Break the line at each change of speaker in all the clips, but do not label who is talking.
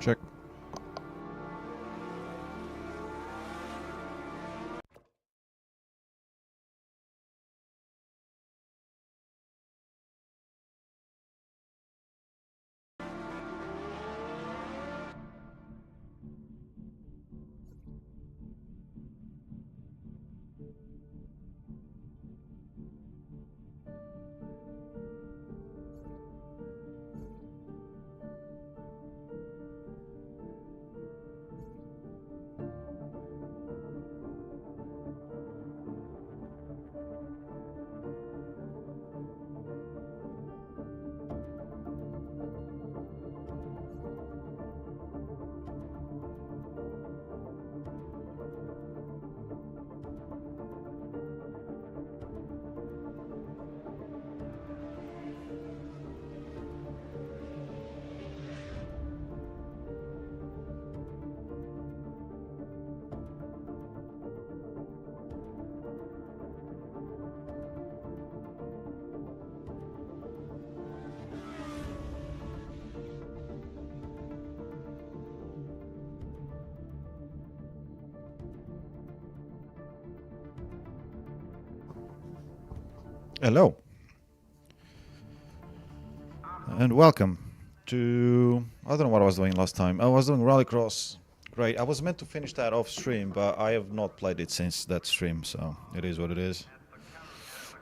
Check. Hello. And welcome to... I don't know what I was doing last time. I was doing Rallycross. Great. I was meant to finish that off stream, but I have not played it since that stream, so it is what it is.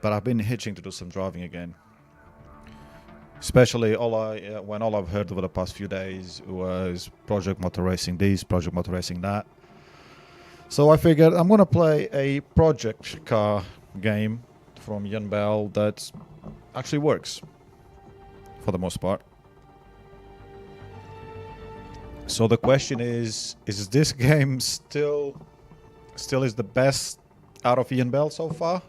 But I've been itching to do some driving again. Especially when all I've heard over the past few days was Project Motor Racing this, Project Motor Racing that. So I figured I'm going to play a project car game from Ian Bell that actually works for the most part. So the question is this game still is the best out of Ian Bell so far?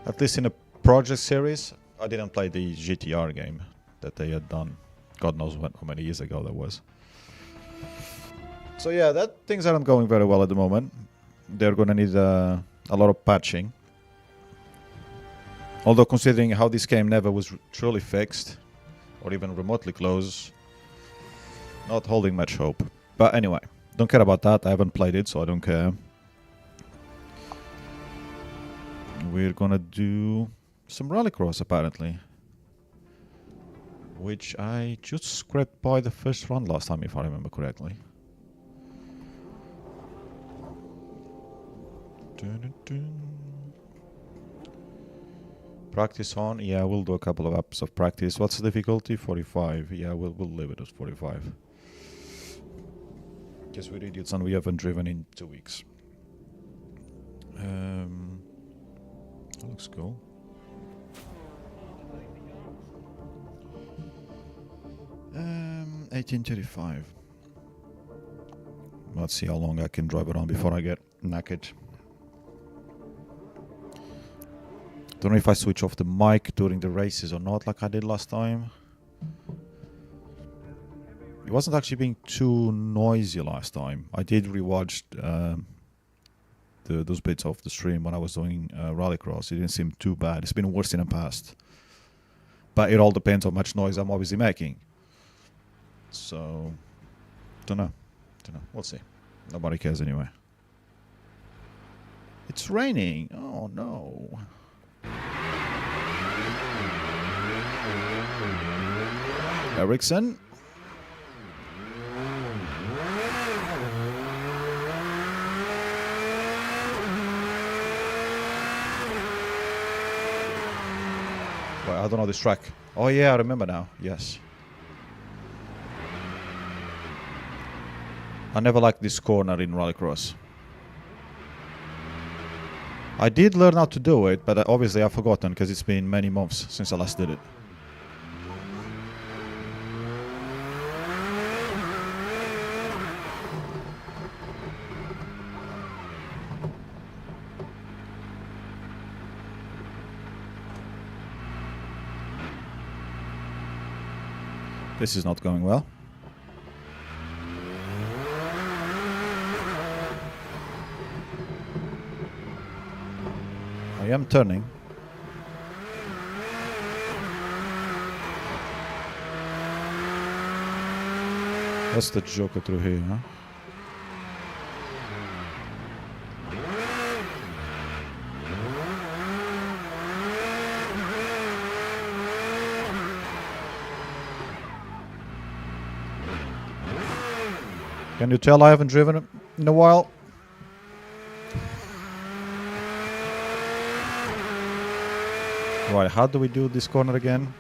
At least in a project series. I didn't play the GTR game that they had done. God knows how many years ago that was. So yeah, things aren't going very well at the moment. They're going to need a lot of patching. Although considering how this game never was truly fixed, or even remotely close, not holding much hope. But anyway, don't care about that. I haven't played it, so I don't care. We're gonna do some Rallycross apparently, which I just scraped by the first run last time, if I remember correctly. Practice on? Yeah, we'll do a couple of laps of practice. What's the difficulty? 45. Yeah, we'll leave it at 45. Guess we're idiots and we haven't driven in 2 weeks. That looks cool. Um, 1835. Let's see how long I can drive around before I get knackered. Don't know if I switch off the mic during the races or not, like I did last time. It wasn't actually being too noisy last time. I did rewatch those bits of the stream when I was doing Rallycross. It didn't seem too bad. It's been worse in the past. But it all depends how much noise I'm obviously making. So, don't know. We'll see. Nobody cares anyway. It's raining. Oh no. Ericsson. Well, I don't know this track. Oh yeah, I remember now. Yes. I never liked this corner in Rallycross. I did learn how to do it, but obviously I've forgotten because it's been many months since I last did it. This is not going well. I am turning. That's the Joker through here, huh? Can you tell I haven't driven in a while? Right, how do we do this corner again?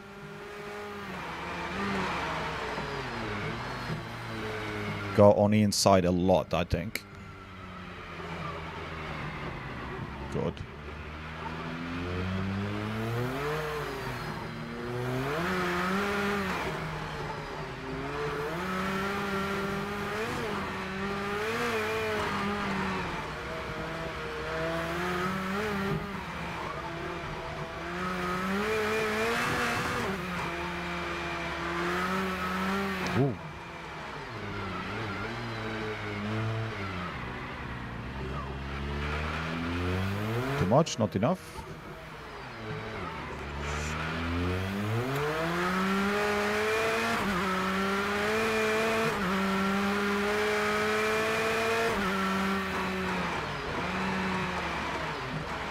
Go on the inside a lot, I think. Good. Ooh. Too much, not enough.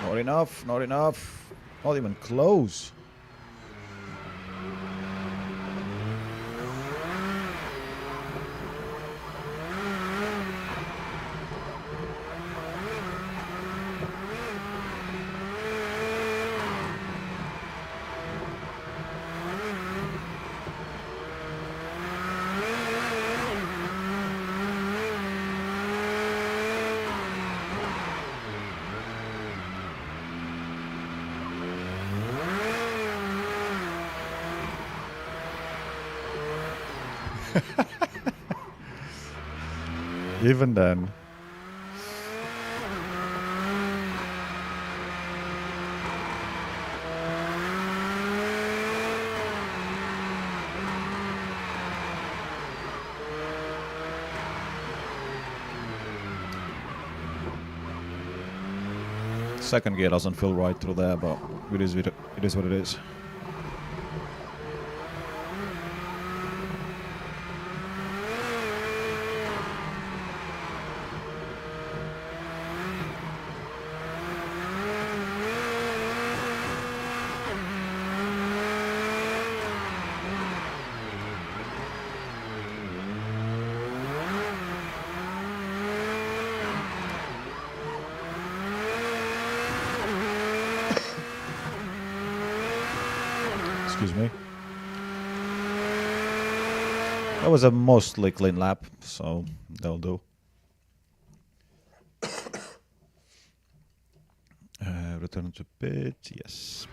Not enough, not enough. Not even close. Even then. Second gear doesn't feel right through there, but it is what it is. Excuse me. That was a mostly clean lap, so that'll do. Return to pit, yes.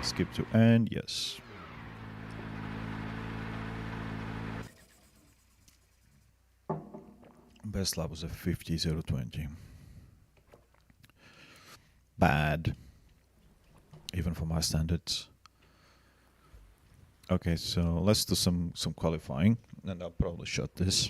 Skip to end, yes. Best lap was a 50.020. Bad. Even for my standards. Okay, so let's do some qualifying, and I'll probably shut this.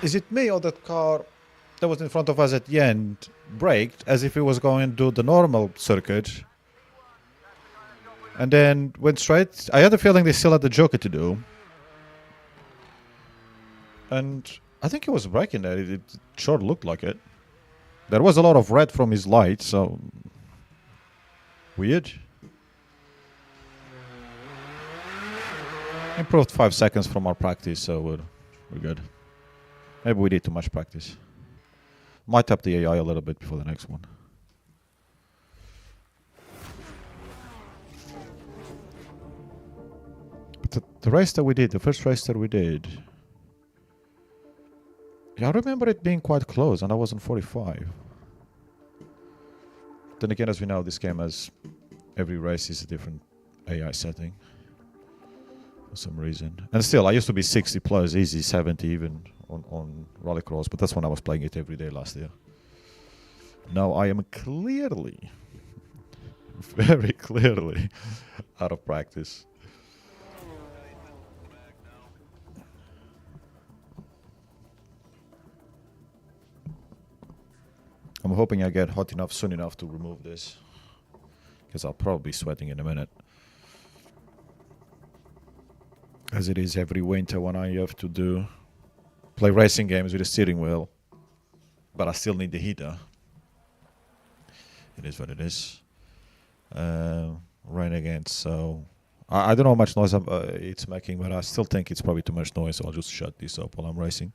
Is it me or that car that was in front of us at the end braked as if it was going to do the normal circuit and then went straight? I had the feeling they still had the Joker to do. And I think he was braking there. It sure looked like it. There was a lot of red from his light, so... weird. Improved 5 seconds from our practice, so we're good. Maybe we did too much practice. Might tap the AI a little bit before the next one. But the race that we did, the first race that we did... yeah, I remember it being quite close, and I was on 45. Then again, as we know, this game has... every race is a different AI setting. For some reason. And still, I used to be 60 plus, easy, 70 even on Rallycross, but that's when I was playing it every day last year. Now I am clearly, very clearly, out of practice. I'm hoping I get hot enough soon enough to remove this, because I'll probably be sweating in a minute. As it is every winter when I have to play racing games with a steering wheel, but I still need the heater. It is what it is. Rain again, so I don't know how much noise it's making, but I still think it's probably too much noise, so I'll just shut this up while I'm racing.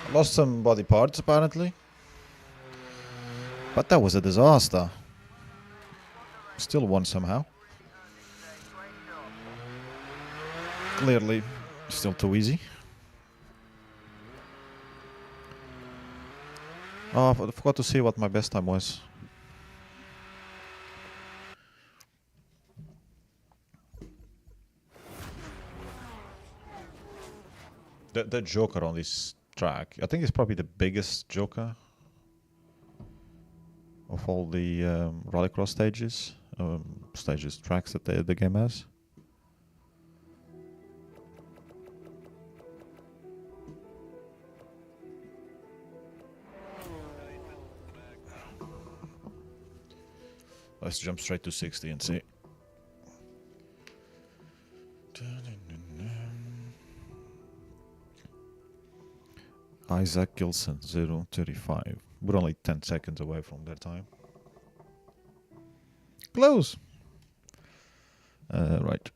I lost some body parts apparently. But that was a disaster. Still won somehow. Clearly, still too easy. Oh, I forgot to see what my best time was. The Joker on this track, I think it's probably the biggest Joker of all the rallycross tracks that the game has. Let's jump straight to 60 and see. Isaac Gilson, 0:35. We're only 10 seconds away from their time. Close. Right.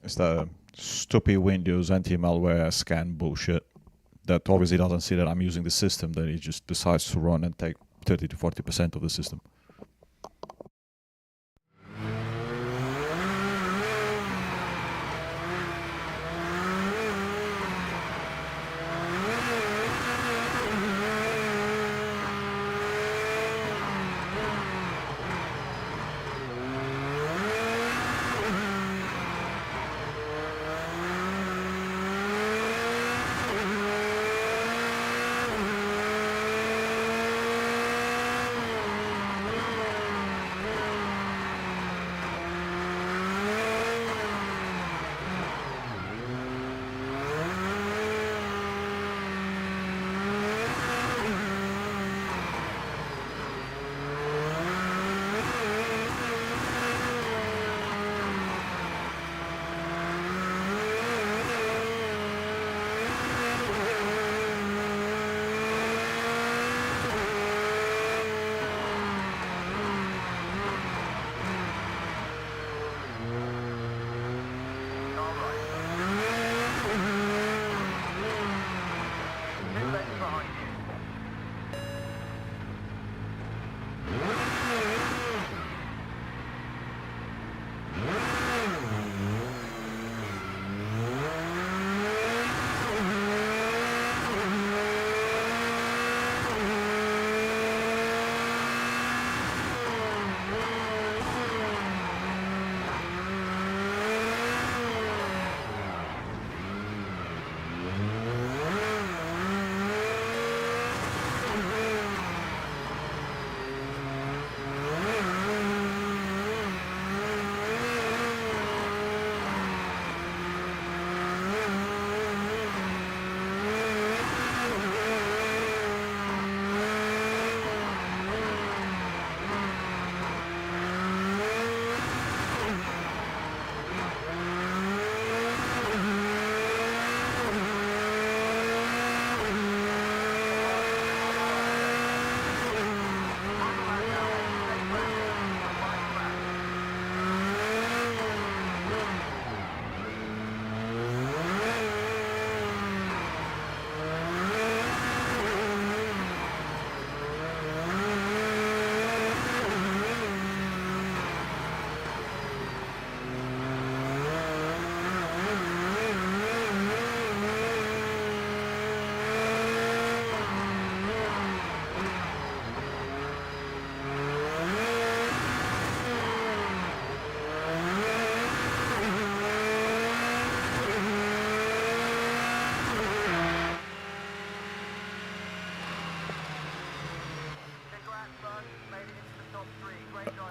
It's the stupid Windows anti-malware scan bullshit that obviously doesn't see that I'm using the system, then it just decides to run and take 30 to 40% of the system.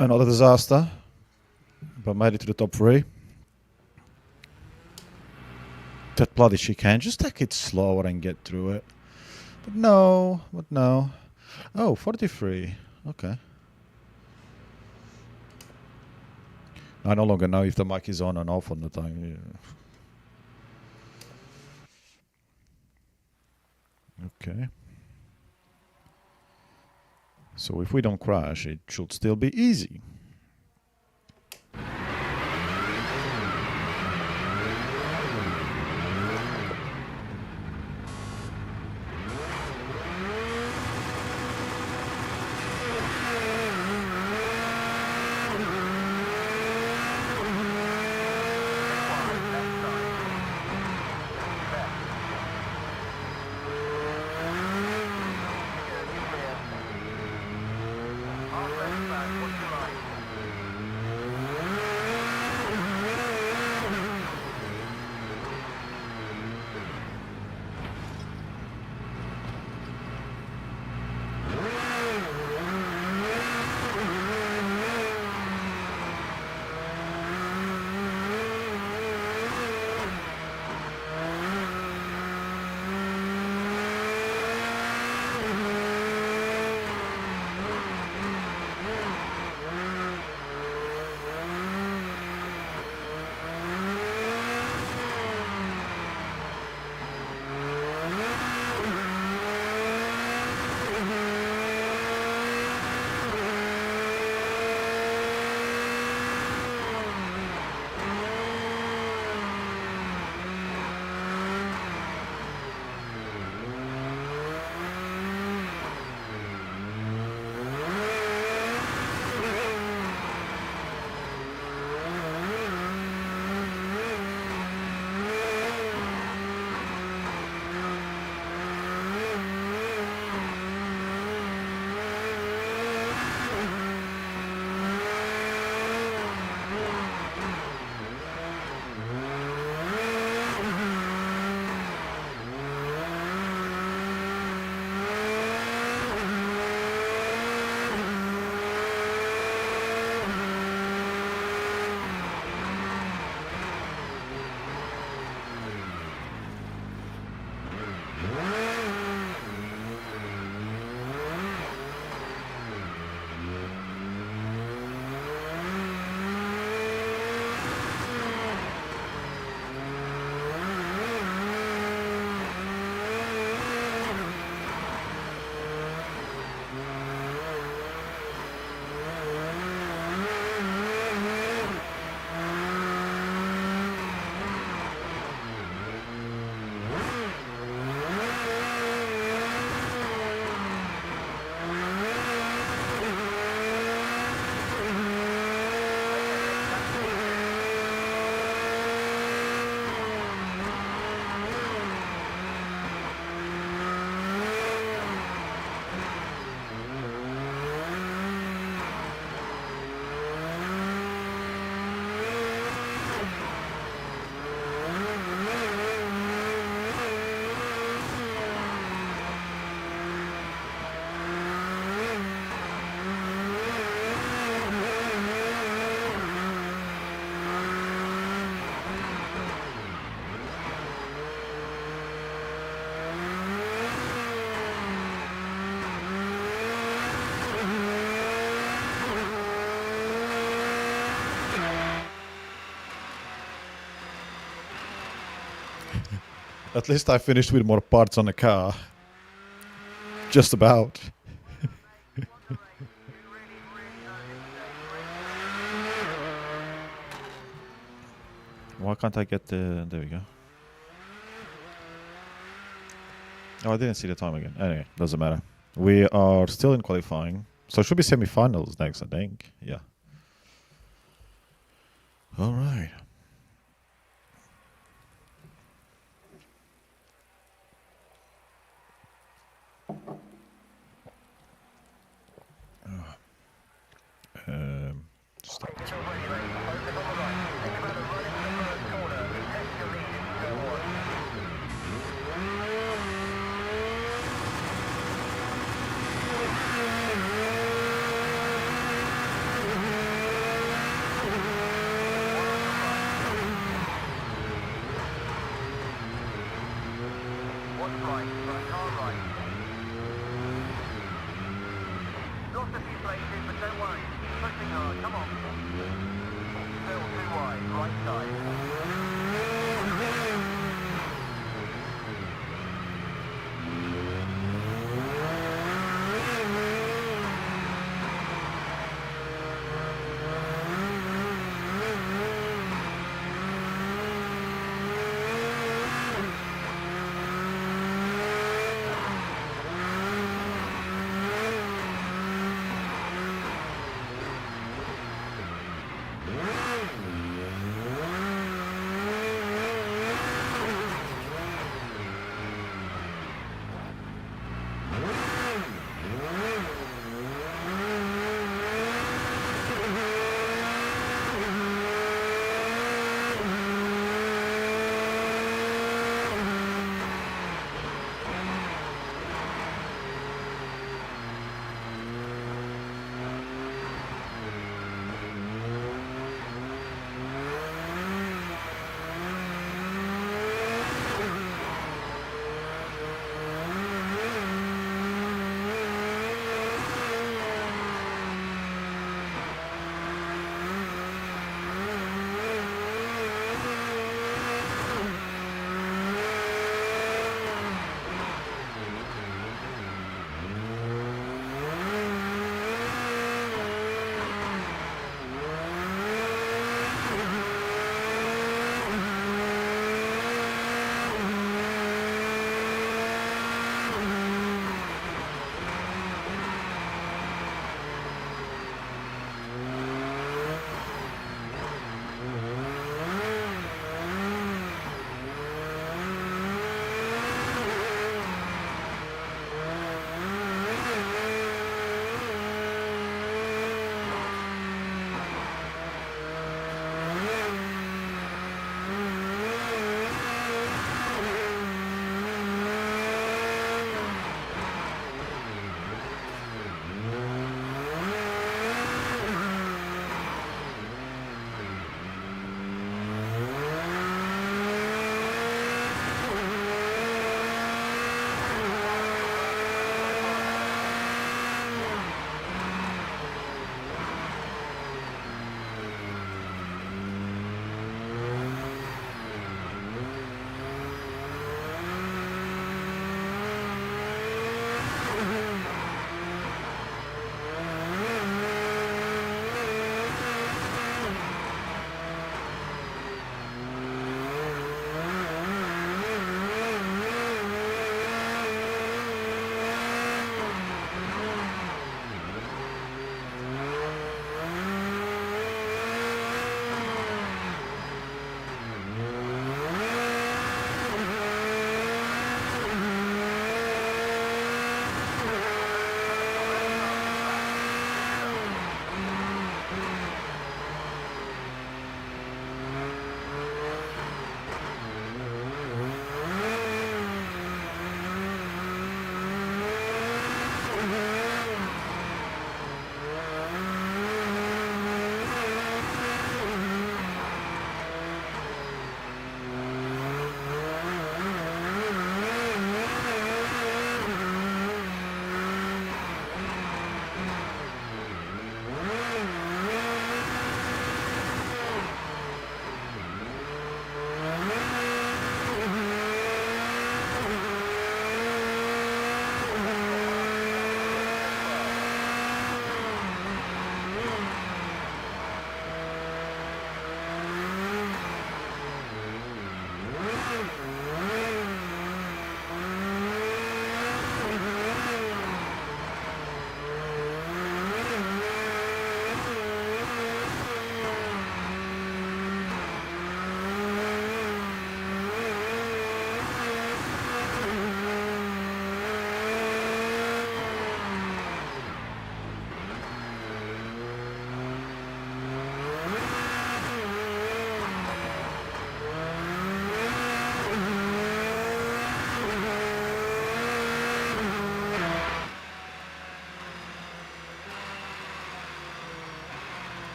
Another disaster. But made it to the top 3. That bloody chicane. Just take it slower and get through it. But no. Oh, 43. Okay. I no longer know if the mic is on and off on the time. Yeah. Okay. So if we don't crash, it should still be easy. At least I finished with more parts on the car. Just about. Why can't I get the... There we go. Oh, I didn't see the time again. Anyway, doesn't matter. We are still in qualifying. So it should be semi-finals next, I think. Yeah. All right. Stop.
What's right? Car right. Lost a few places, but don't worry. Keep pushing hard. Come on. Still too wide. Right side.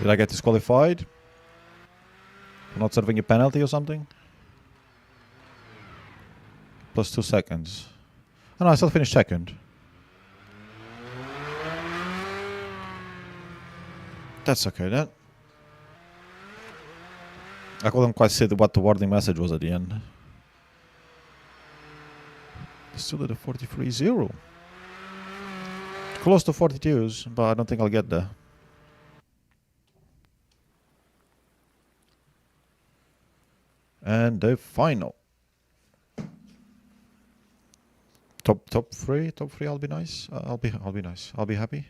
Did I get disqualified? For not serving a penalty or something? plus 2 seconds. Oh no, I still finished second. That's okay then. I couldn't quite see what the warning message was at the end. Still at a 43.0. Close to 42s, but I don't think I'll get there. And the final. Top three. I'll be nice. I'll be nice. I'll be happy.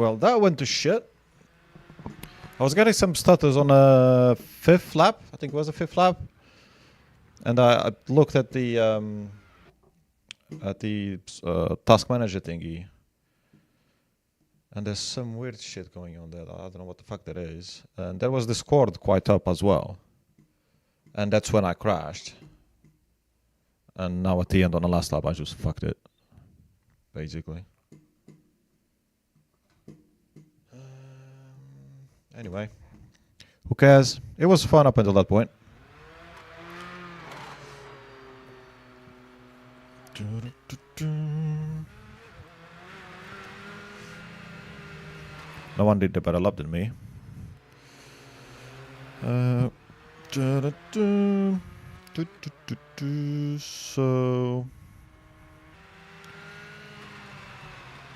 Well, that went to shit. I was getting some stutters on a 5th lap. I think it was a 5th lap. And I looked at the task manager thingy. And there's some weird shit going on there. I don't know what the fuck that is. And there was this cord quite up as well. And that's when I crashed. And now at the end on the last lap, I just fucked it. Basically. Anyway. Who cares? It was fun up until that point. No one did a better lap than me. So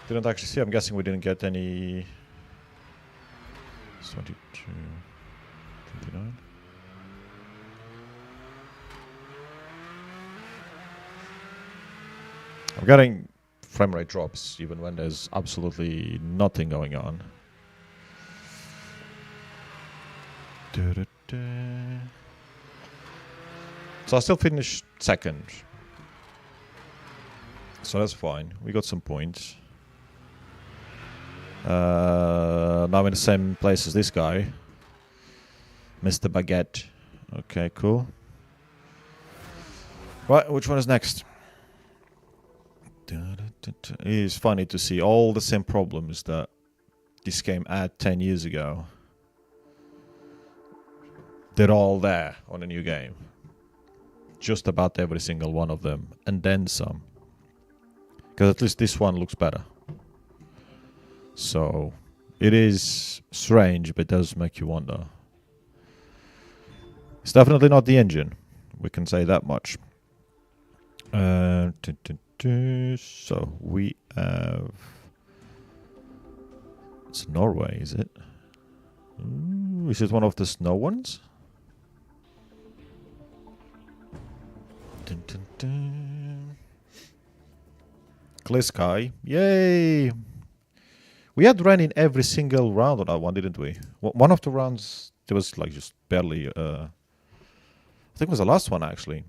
didn't actually see. I'm guessing we didn't get any. 22, 29. I'm getting frame rate drops even when there's absolutely nothing going on. So I still finished second. So that's fine. We got some points. Now I'm in the same place as this guy. Mr. Baguette. Okay, cool. Right, which one is next? It is funny to see all the same problems that this game had 10 years ago. They're all there on a new game. Just about every single one of them. And then some. Because at least this one looks better. So, it is strange, but it does make you wonder. It's definitely not the engine. We can say that much. So, we have... It's Norway, is it? Ooh, is it one of the snow ones? Clear sky. Yay! We had rain in every single round on that one, didn't we? One of the rounds, there was like just barely... I think it was the last one, actually.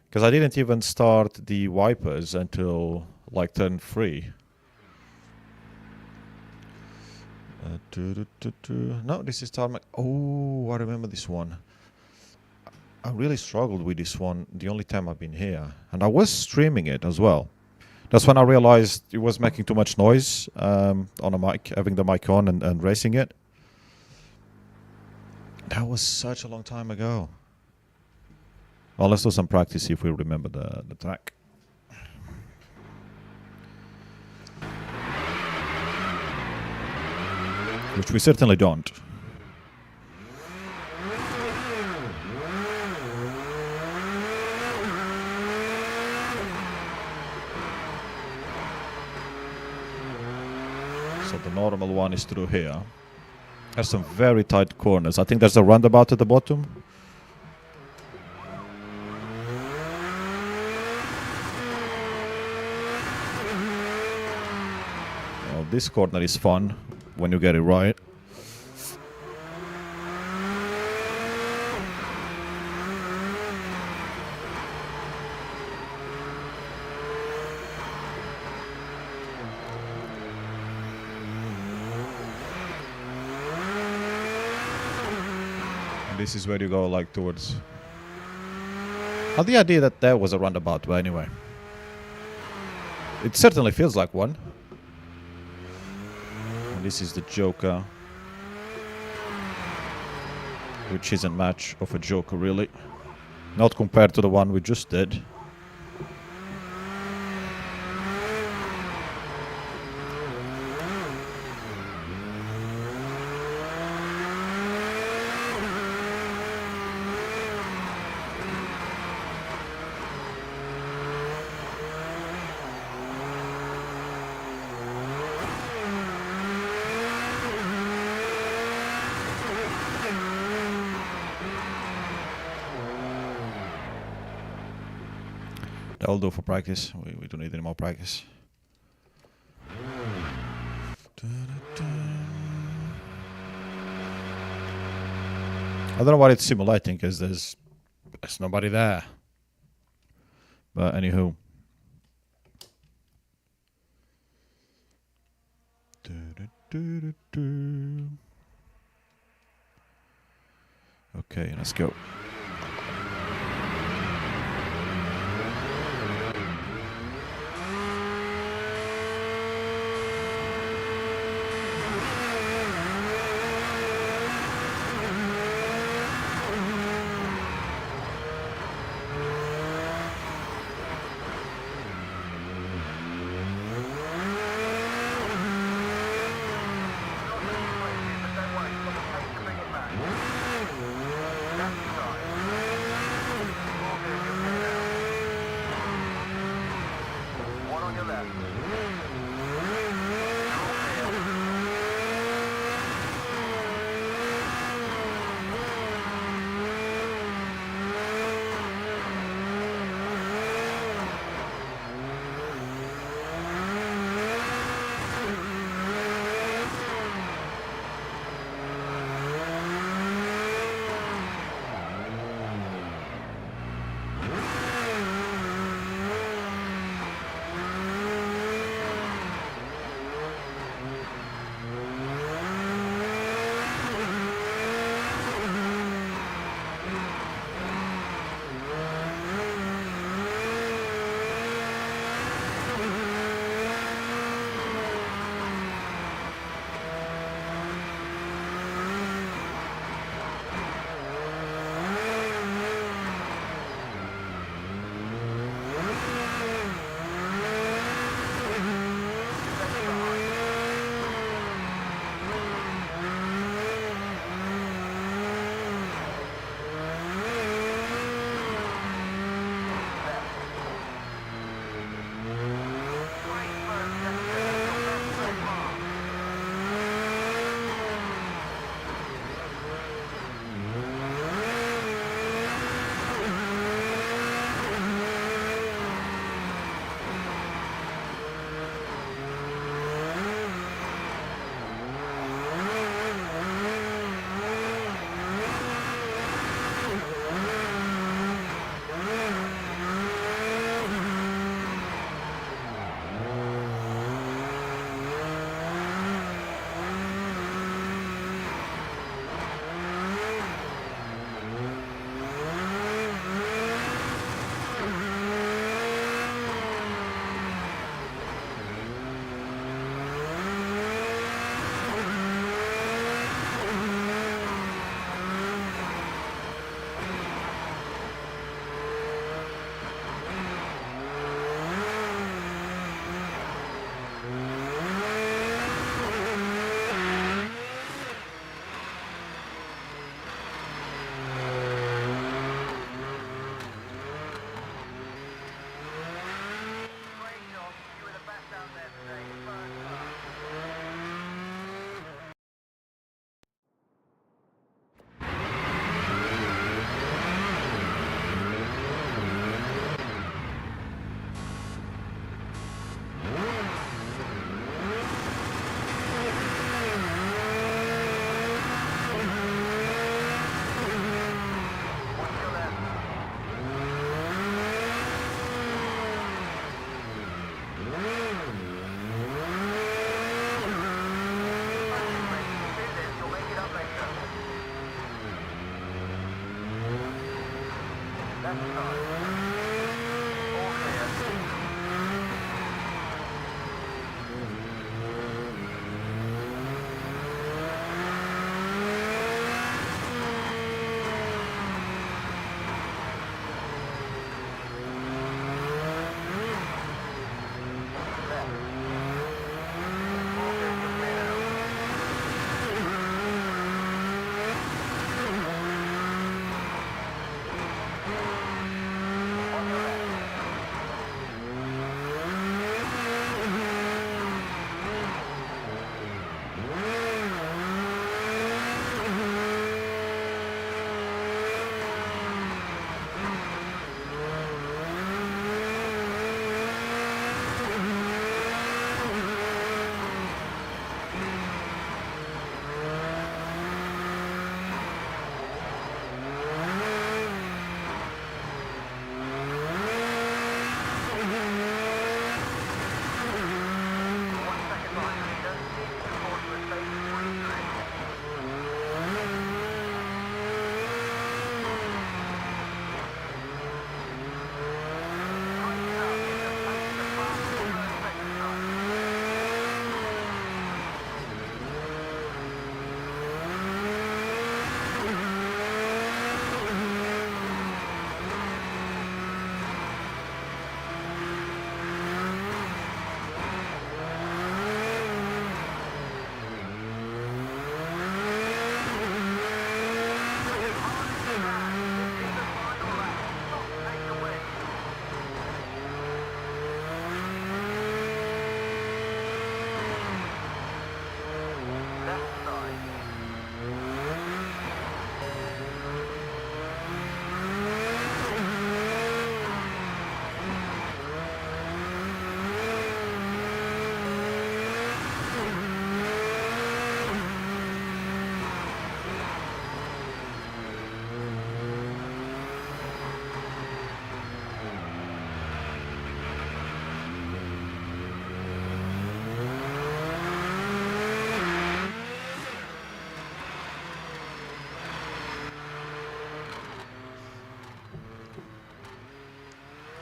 Because I didn't even start the wipers until like turn 3. No, this is tarmac. Oh, I remember this one. I really struggled with this one the only time I've been here. And I was streaming it as well. That's when I realized it was making too much noise on a mic, having the mic on and racing it. That was such a long time ago. Well, let's do some practice, see if we remember the track. Which we certainly don't. So the normal one is through here. There's some very tight corners. I think there's a roundabout at the bottom. Well, this corner is fun when you get it right. This is where you go like towards... I had the idea that there was a roundabout, but anyway. It certainly feels like one. And this is the Joker. Which isn't much of a Joker really. Not compared to the one we just did. That'll do for practice. We don't need any more practice. I don't know what it's simulating because there's nobody there. But anywho. Okay, let's go.
One on your left.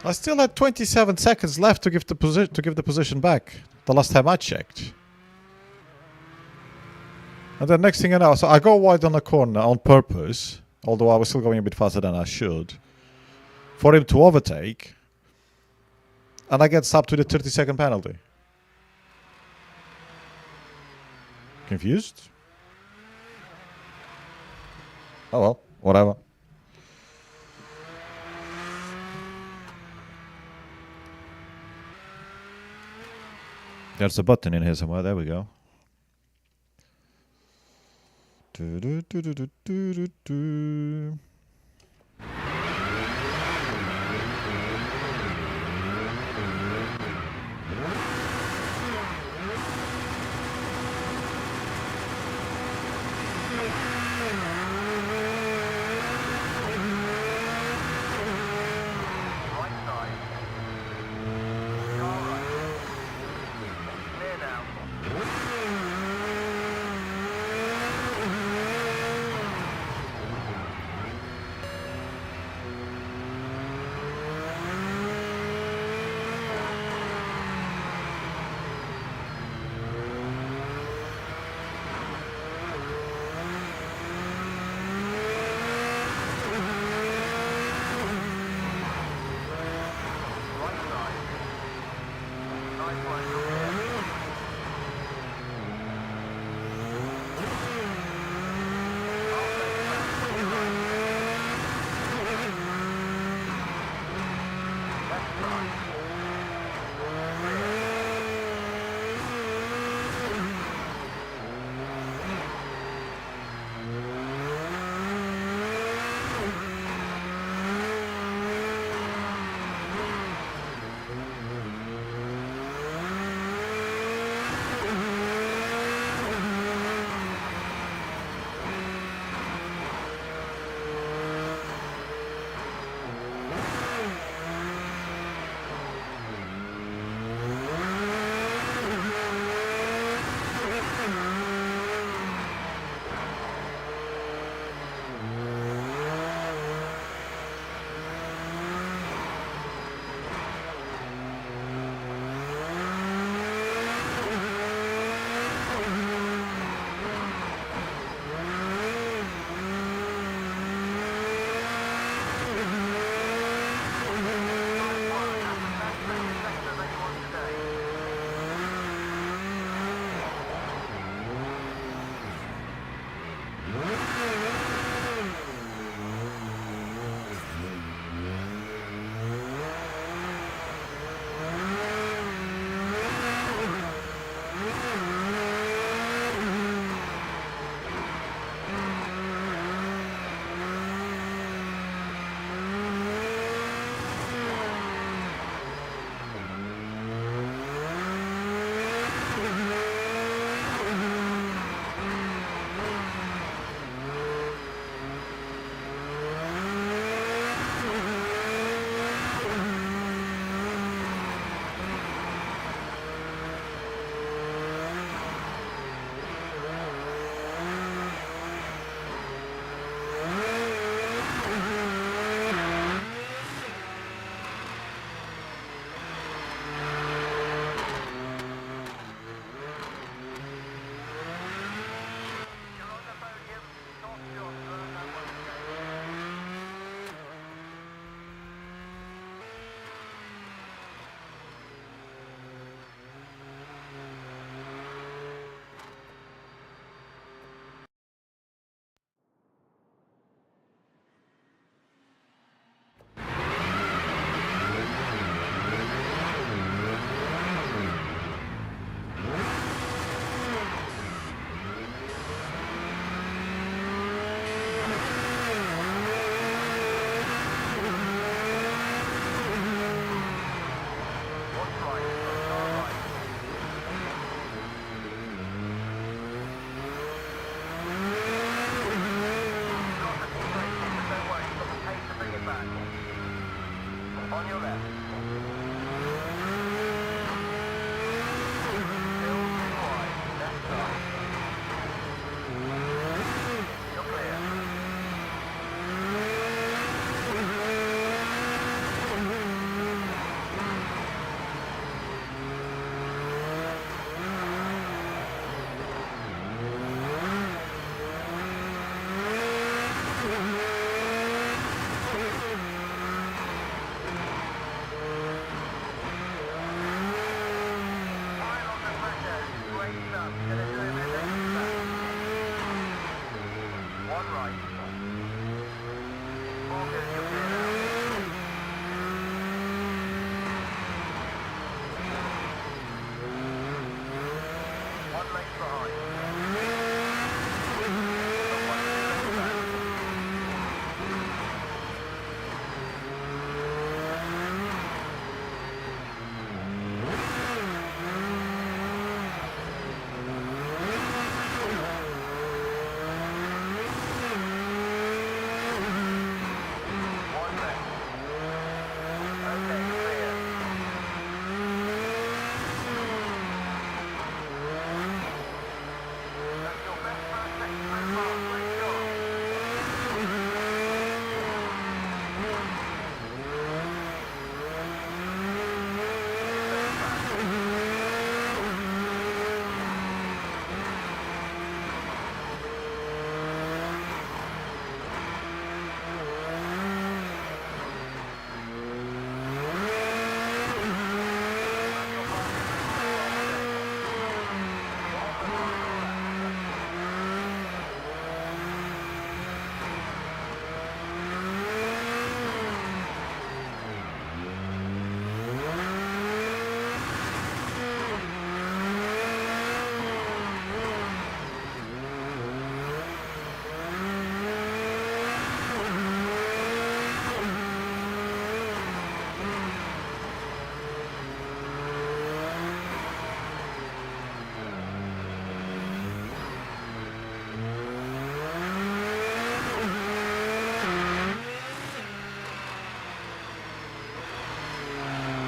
I still had 27 seconds left to give the position back. The last time I checked. And then next thing you know, so I go wide on the corner on purpose, although I was still going a bit faster than I should, for him to overtake, and I get stopped with a 30-second penalty. Confused? Oh well, whatever. There's a button in here somewhere. There we go. Do.
Right side. Car right. Clear now.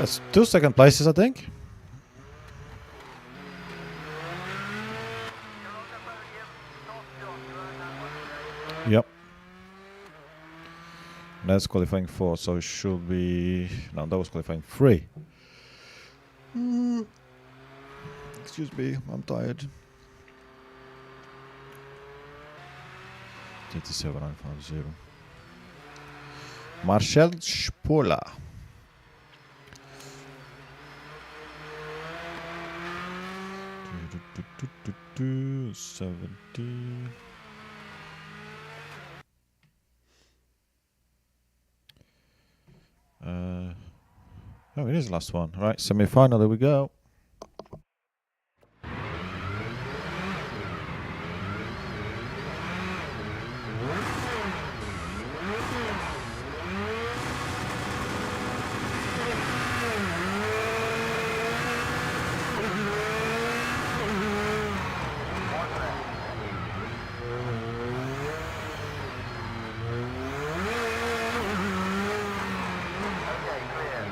That's 2 second places, I think.
You're on the podium. Top job. You earned that one today.
Yep. That's qualifying 4, so it should be... No, that was qualifying 3. Excuse me, I'm tired. 37950. Marcel Spola. Do 17. Oh, it is the last one. Right, semi-final, there we go.
Okay, clear.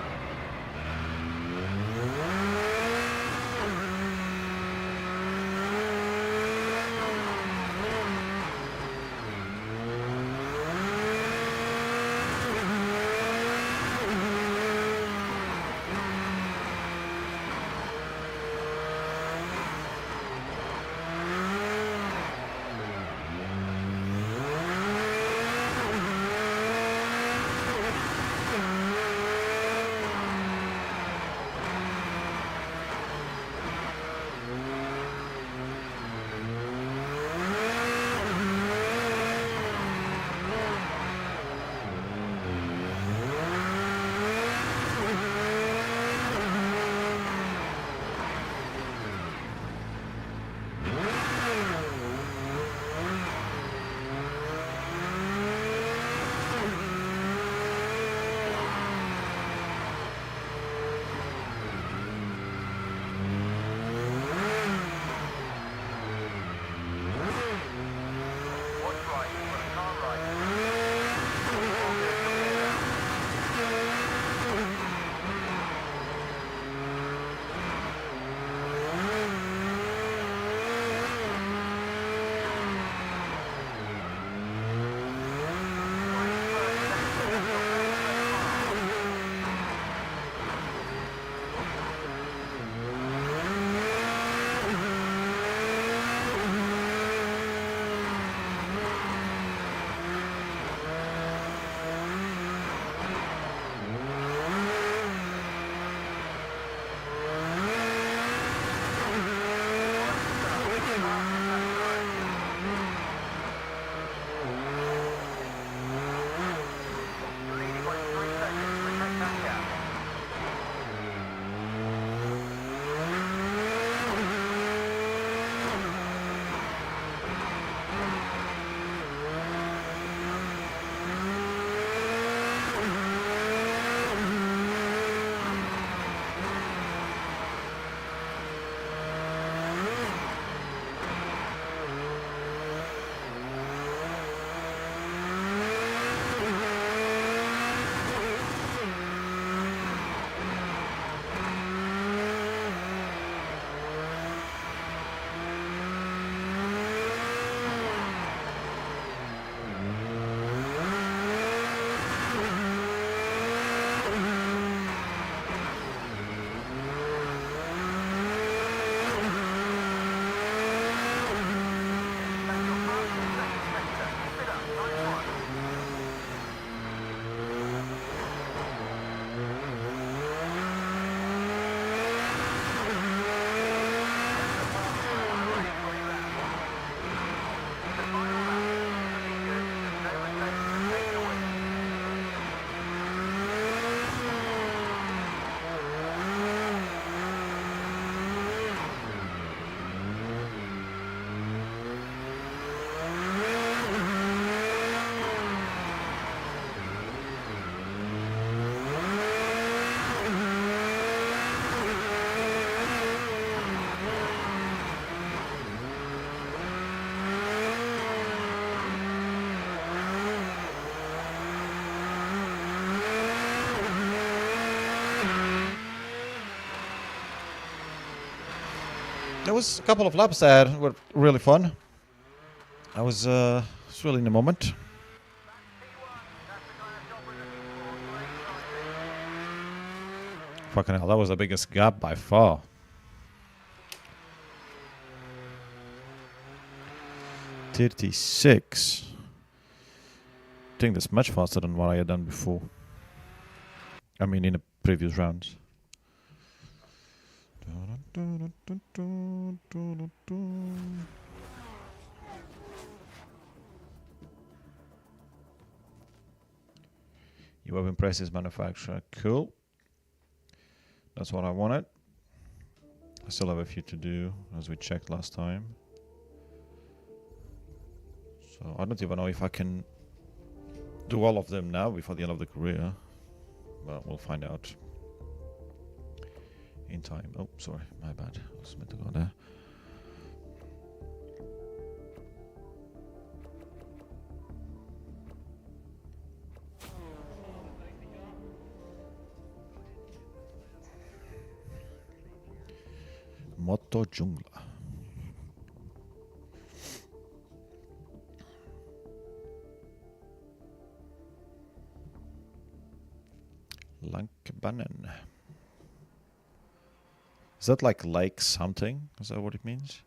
There was a couple of laps that were really fun. I was really in the moment. Fucking hell, that was the biggest gap by far. .36. I think that's much faster than what I had done before. I mean, in the previous rounds. You have impressed this manufacturer. Cool. That's what I wanted. I still have a few to do, as we checked last time. So I don't even know if I can do all of them now before the end of the career. But we'll find out in time. Oh, sorry, my bad. I was meant to go there. Moto Jungla. Lankbanen. Is that like lake something? Is that what it means?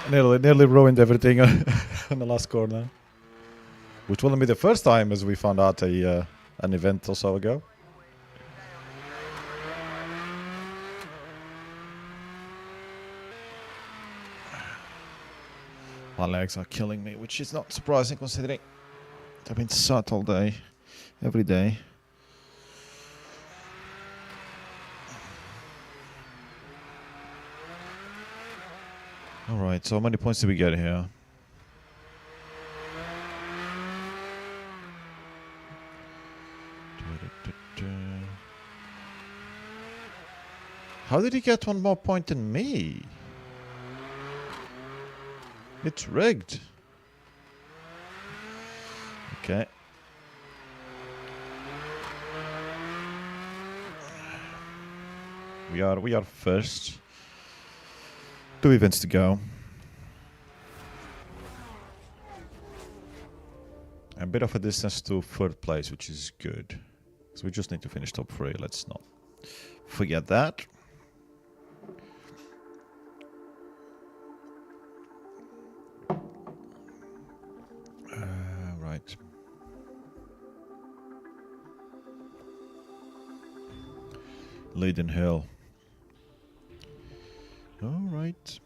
Nearly ruined everything on the last corner. Which wouldn't be the first time, as we found out an event or so ago. My legs are killing me, which is not surprising considering I've been sat all day, every day. Alright, so how many points did we get here? How did he get one more point than me? It's rigged. Okay. We are first. 2 events to go. A bit of a distance to 3rd place, which is good. So we just need to finish top 3. Let's not forget that. Right. Leiden Hill. All right.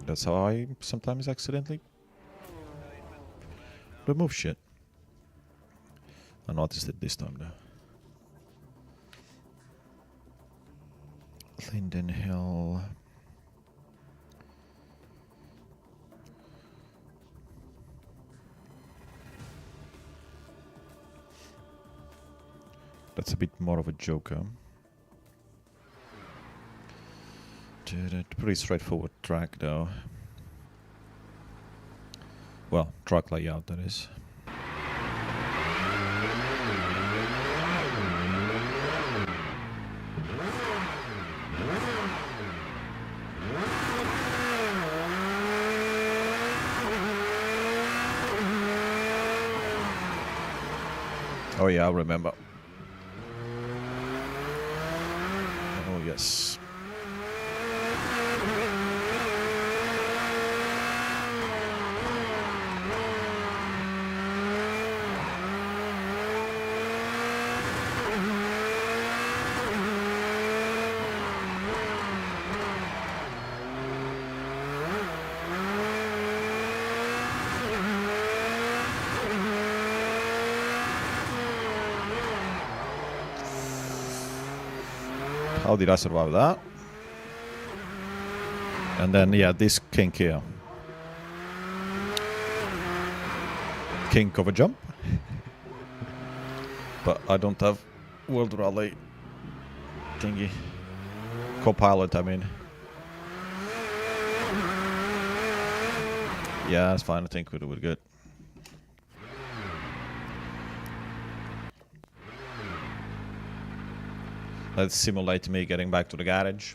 That's how I sometimes accidentally remove shit. I noticed it this time though. Linden Hill. That's a bit more of a joker. Pretty straightforward track though. Well, track layout that is. Oh yeah, I remember. Oh yes. How did I survive that? And then, yeah, this kink here. Kink of a jump. But I don't have World Rally thingy. Co-pilot, I mean. Yeah, that's fine. I think we're good. Let's simulate me getting back to the garage.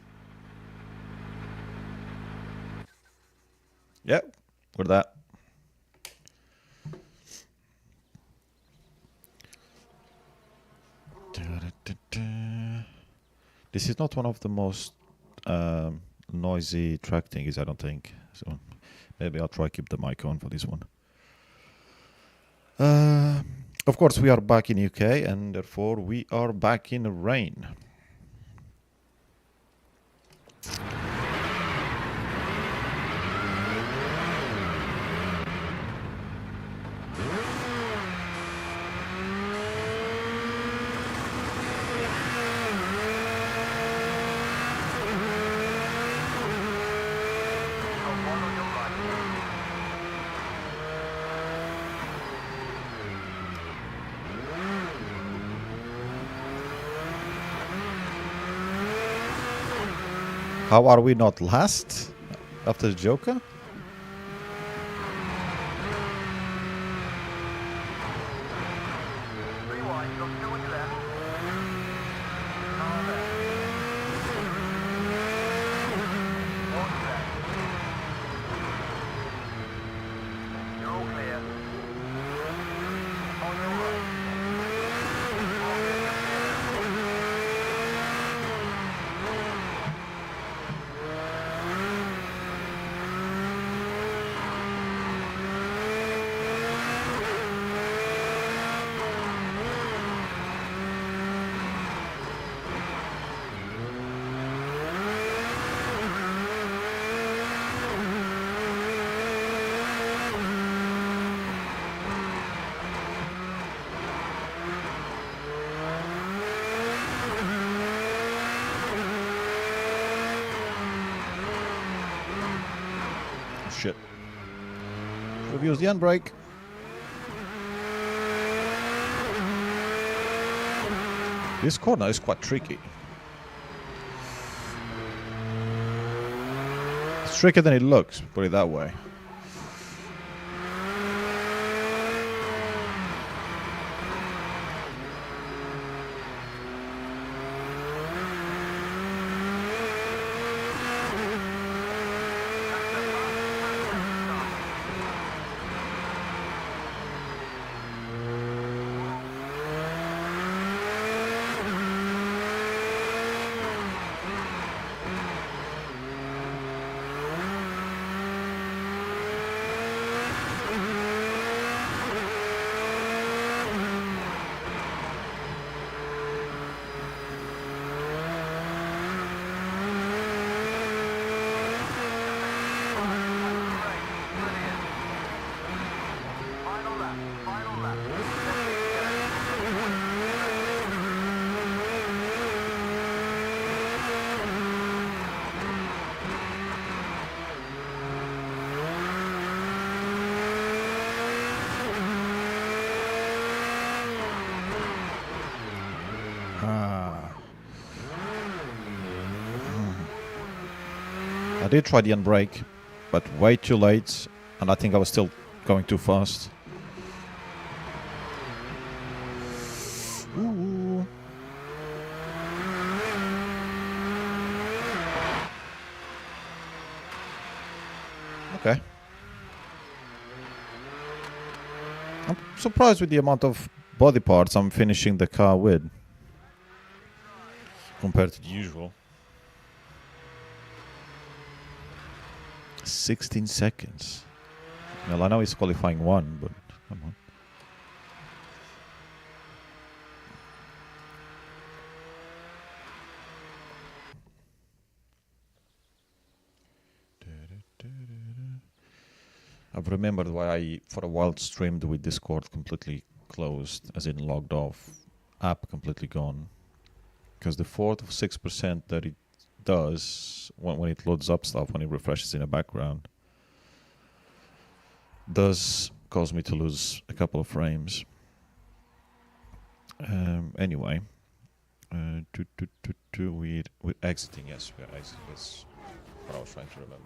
Yep, we're that. This is not one of the most noisy track thingies, I don't think. So maybe I'll try to keep the mic on for this one. Of course, we are back in UK, and therefore we are back in the rain. How are we not last after the Joker? shit. We've used the handbrake. This corner is quite tricky. It's trickier than it looks, put it that way. I did try the handbrake, but way too late, and I think I was still going too fast. Ooh. Okay. I'm surprised with the amount of body parts I'm finishing the car with compared to the usual. 16 seconds. Well, I know he's qualifying 1, but come on. I've remembered why I, for a while, streamed with Discord completely closed, as in logged off, app completely gone. Because the 4 to 6% that it does when it loads up stuff, when it refreshes in the background, does cause me to lose a couple of frames. Anyway, with exiting, yes, we are exiting. That's what I was trying to remember.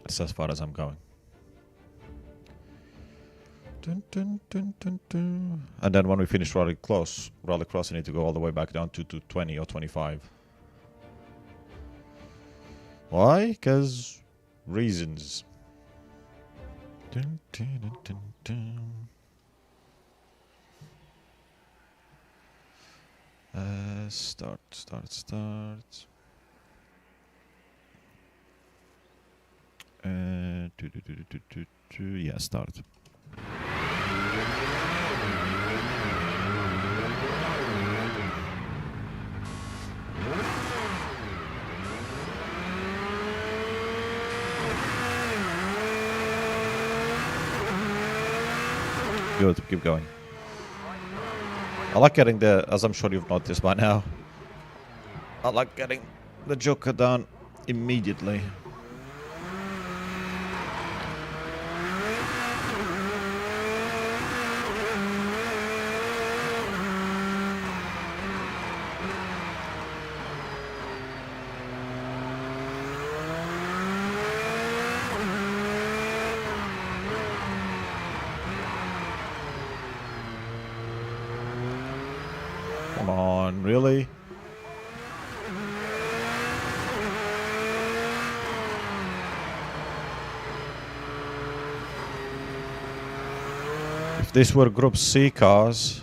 That's as far as I'm going. And then when we finish rallycross, I need to go all the way back down to 20 or 25. Why? Because reasons. Start. Yeah, start. Good, keep going. I like getting the, as I'm sure you've noticed by now, I like getting the Joker done immediately. Come on, really? If this were Group C cars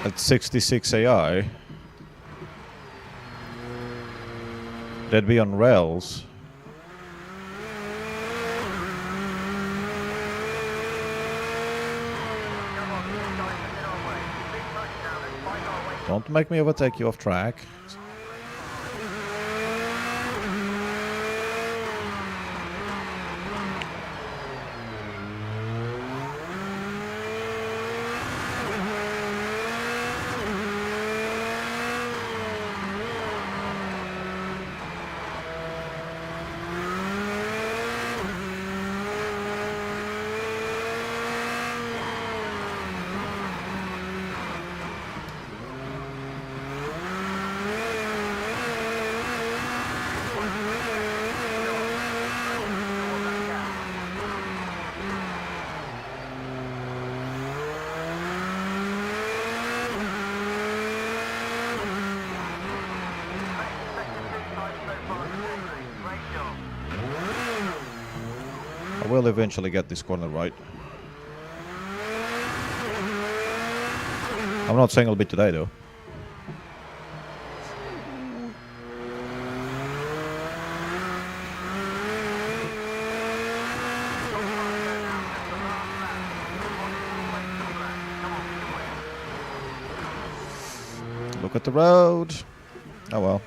at 66 AI, they'd be on rails. Don't make me overtake you off track. I will eventually get this corner right. I'm not saying it'll be today though. Look at the road. Oh well.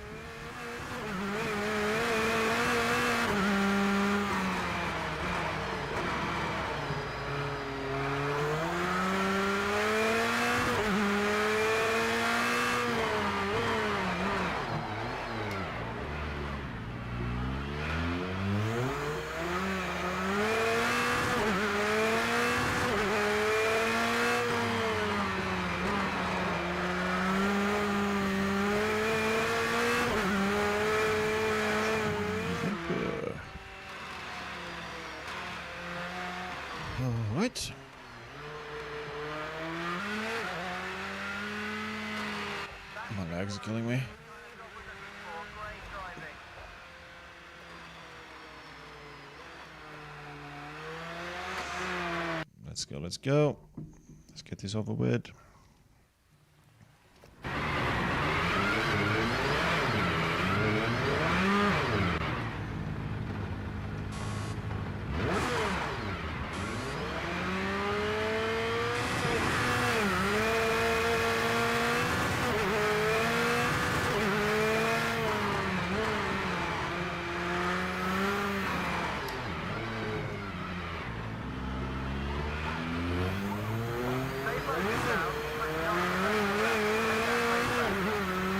Alright. My legs are killing me. Let's go, let's go. Let's get this over with.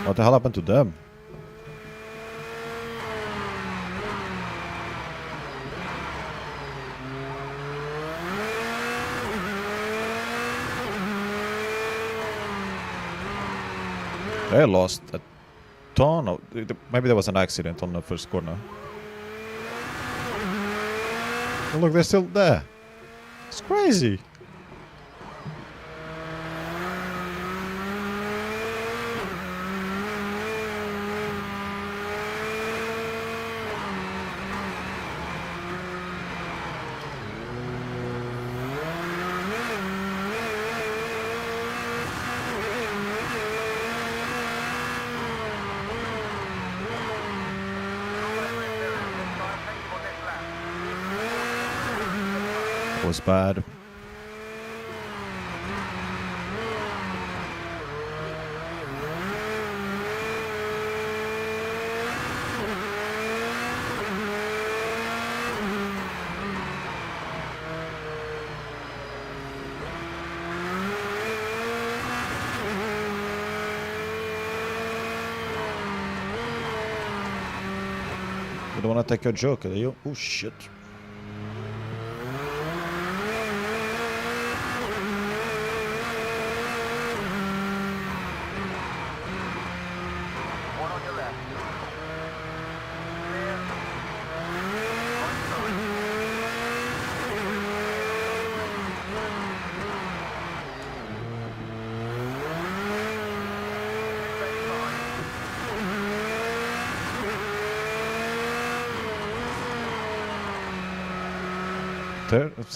What the hell happened to them? They lost a ton of... Maybe there was an accident on the first corner. Oh, look, they're still there. It's crazy. Was bad. You don't want to take a joke, do you? Oh shit.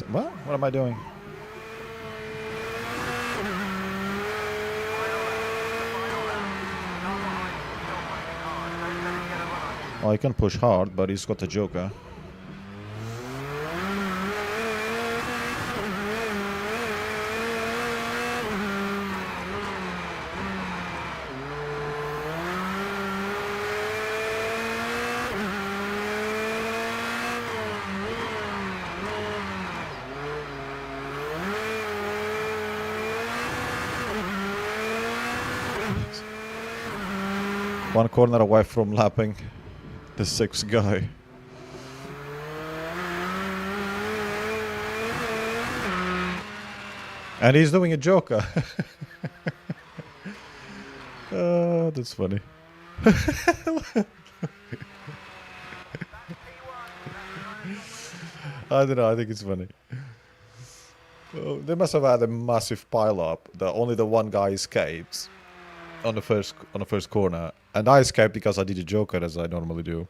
What? What am I doing? Well, he can push hard, but he's got a joker. One corner away from lapping the sixth guy. And he's doing a joker. That's funny. I don't know, I think it's funny. Oh, they must have had a massive pile up that only the one guy escaped on the first corner. And I escaped because I did a joker as I normally do.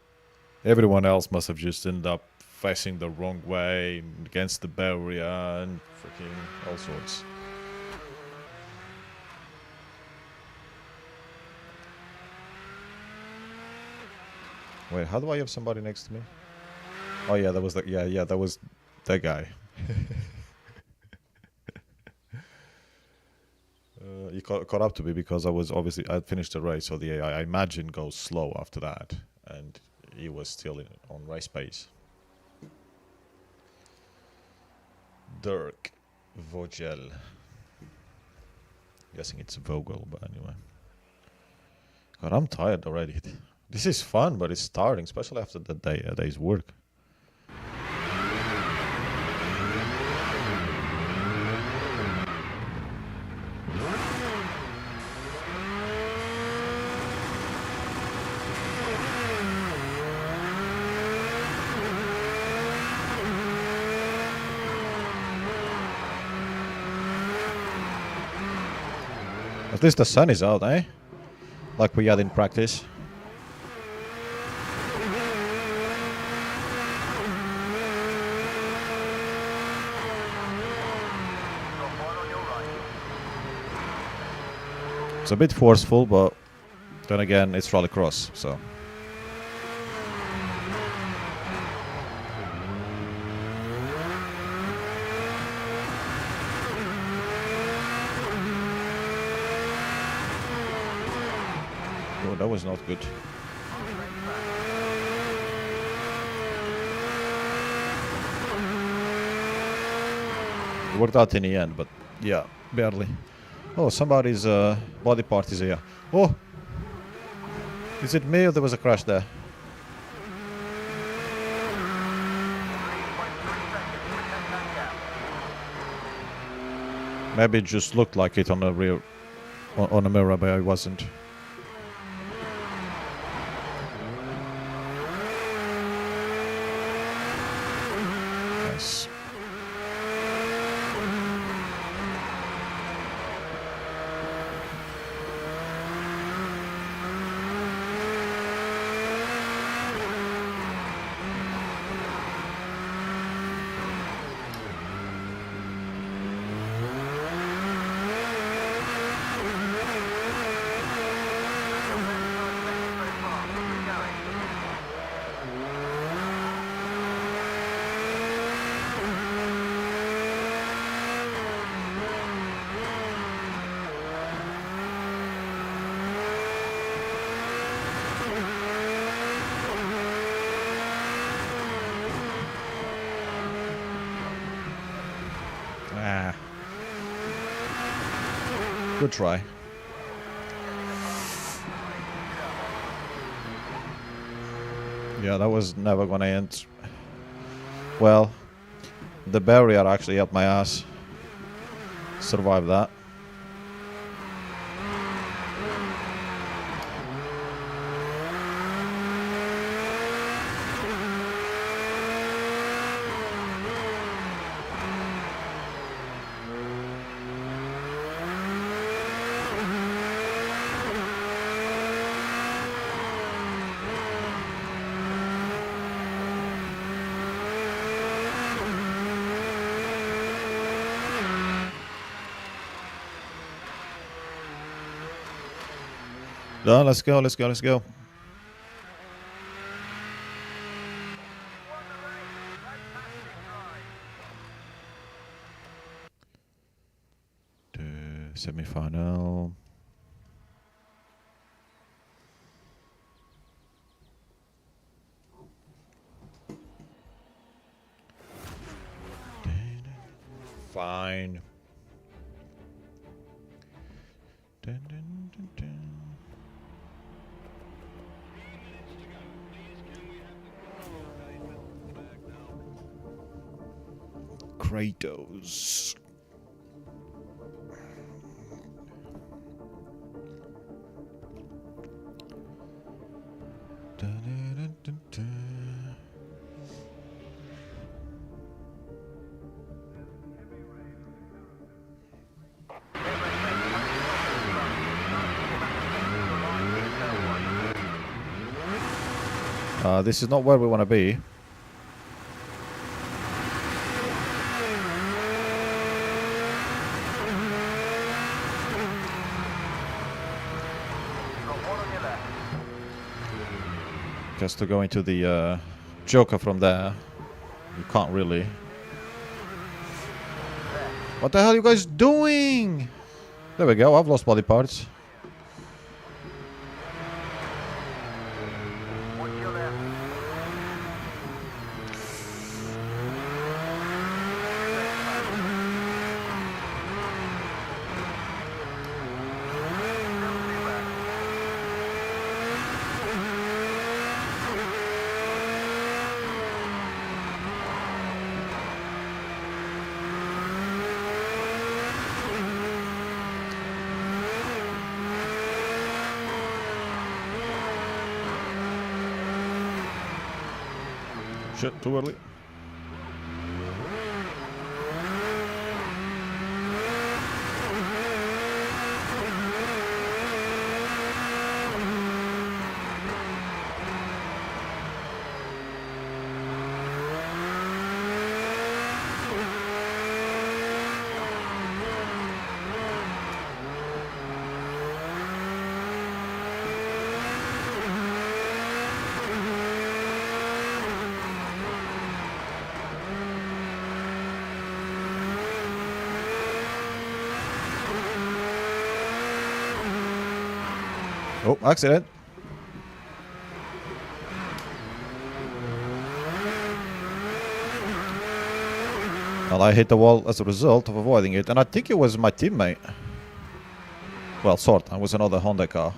Everyone else must have just ended up facing the wrong way against the barrier and freaking all sorts. Wait, how do I have somebody next to me? Oh yeah, that was the that was that guy. He caught up to me because I'd finished the race, so the AI I imagine goes slow after that, and he was still on race pace. Dirk Vogel. Guessing it's Vogel, but anyway. God, I'm tired already. This is fun, but it's tiring, especially after the day's work. At least the sun is out, eh? Like we had in practice. It's a bit forceful, but then again, it's rallycross, so. Oh, that was not good. It worked out in the end, but yeah, barely. Oh, somebody's body part is here. Oh! Is it me or there was a crash there? Maybe it just looked like it on the rear, on the mirror, but it wasn't. Nice. Ah. Good try. Yeah, that was never gonna end. Well, the barrier actually helped my ass survive that. Done, let's go, let's go, let's go. Semi-final. Fine. Dun, dun, dun, dun. Kratos. Dun, dun, dun, dun. This is not where we want to be. Because to go into the Joker from there, you can't really. What the hell are you guys doing? There we go, I've lost body parts.
Watch your left.
Shit, too early. Oh, accident. Well, I hit the wall as a result of avoiding it, and I think it was my teammate. Well, sort. It was another Honda car.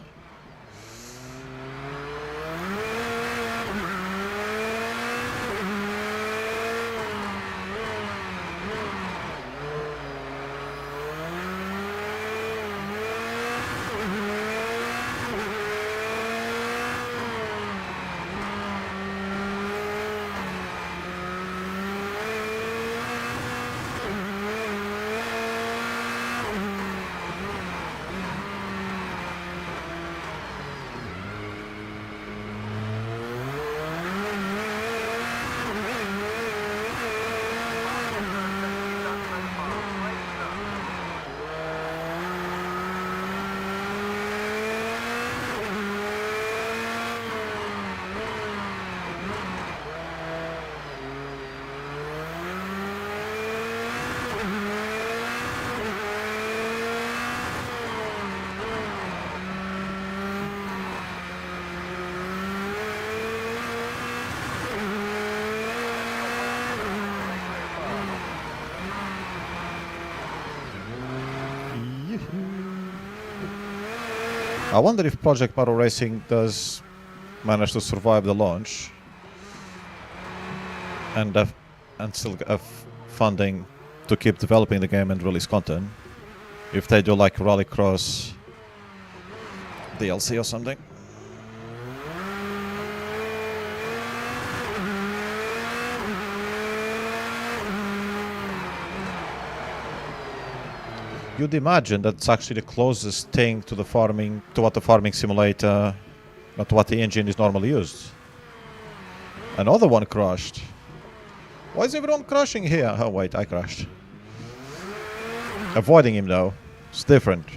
I wonder if Project Model Racing does manage to survive the launch and still have funding to keep developing the game and release content. If they do like Rallycross DLC or something. You'd imagine that's actually the closest thing to the farming, to what the farming simulator, not what the engine is normally used. Another one crashed. Why is everyone crashing here? Oh wait, I crashed. Avoiding him though. It's different.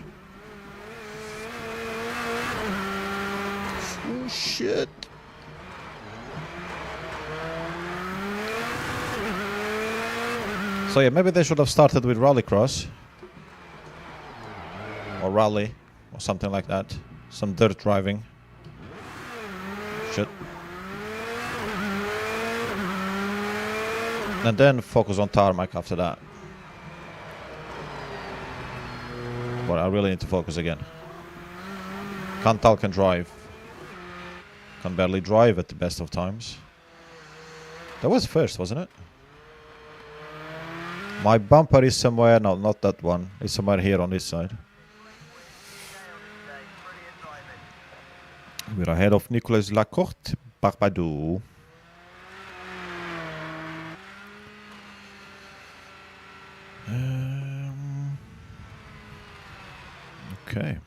Oh shit. So yeah, maybe they should have started with Rallycross. Or rally, or something like that. Some dirt driving. Shit. And then focus on tarmac after that. But I really need to focus again. Can't talk and drive. Can barely drive at the best of times. That was first, wasn't it? My bumper is somewhere, no, not that one. It's somewhere here on this side. We're ahead of Nicolas Lacorte, Barbado. Okay.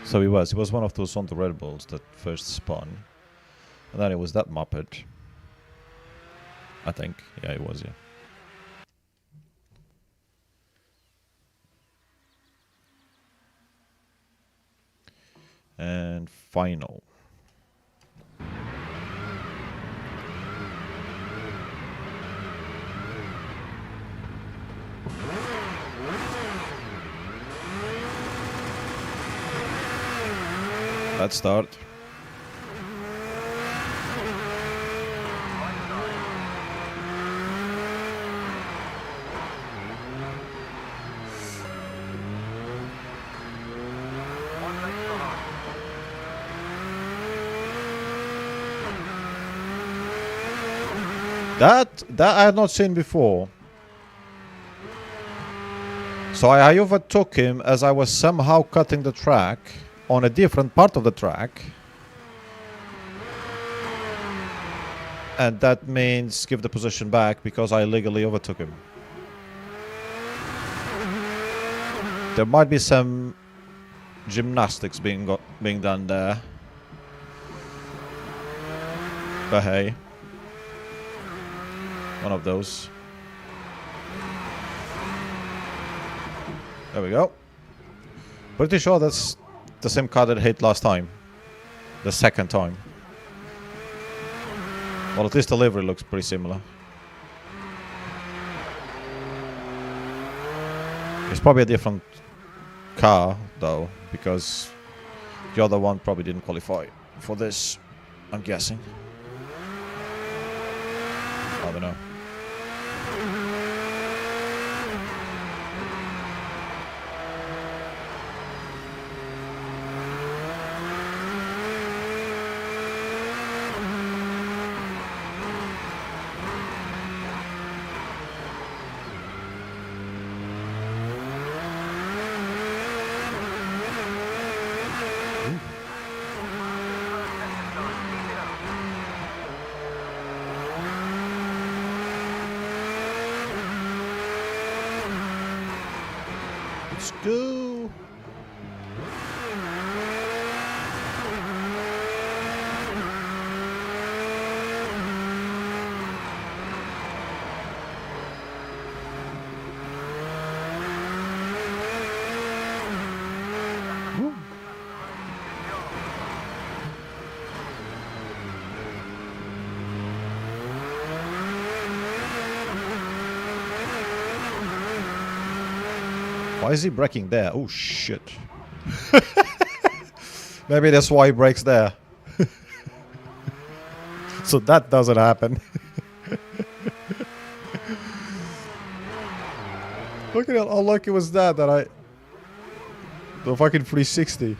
So he was one of those on the Red Bulls that first spawned. And then it was that Muppet. I think. Yeah, it was, yeah. And final. Let's start.
Right side. One length behind.
That I had not seen before. So I overtook him as I was somehow cutting the track on a different part of the track. And that means give the position back because I illegally overtook him. There might be some gymnastics being done there. But hey. One of those. There we go. Pretty sure that's the same car that I hit last time. The second time. Well, at least the livery looks pretty similar. It's probably a different car, though, because the other one probably didn't qualify for this, I'm guessing. I don't know. Let's go. Woo. Why is he braking there? Oh shit. Maybe that's why he brakes there. So that doesn't happen. Look at how lucky was that I... The fucking 360.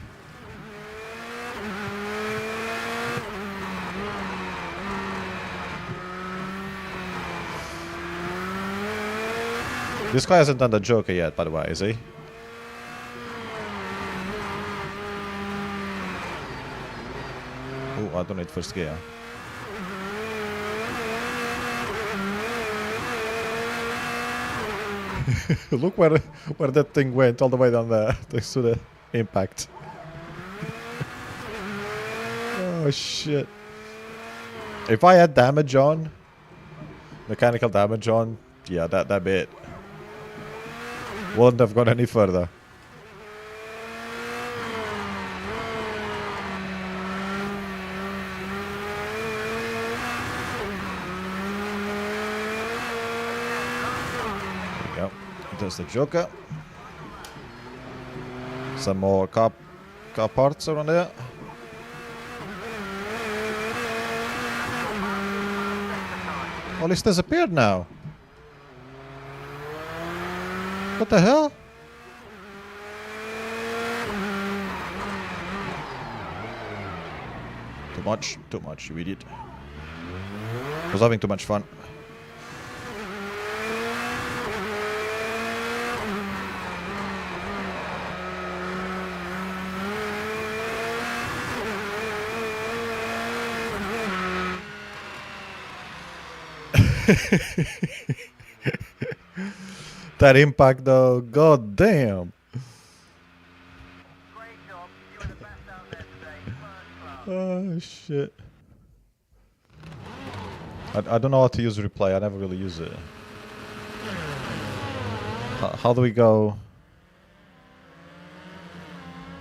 This guy hasn't done the Joker yet, by the way, is he? Oh, I don't need first gear. Look where that thing went, all the way down there, thanks to the impact. Oh shit. If I had damage on, mechanical damage on, yeah, that bit wouldn't have gone any further. There we go. There's the Joker. Some more car parts around there. Well, it's disappeared now. What the hell? Too much, you idiot. I was having too much fun. That impact though, god damn.
Great job. You were the best out there today. First class.
Oh shit. I don't know how to use replay, I never really use it. How do we go?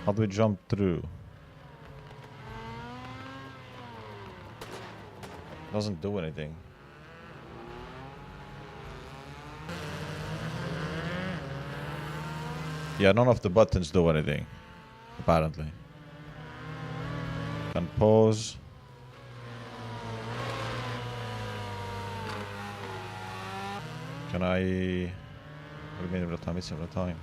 How do we jump through? Doesn't do anything. Yeah, none of the buttons do anything, apparently. Can pause. Can I... What do you mean real time? It's in real time.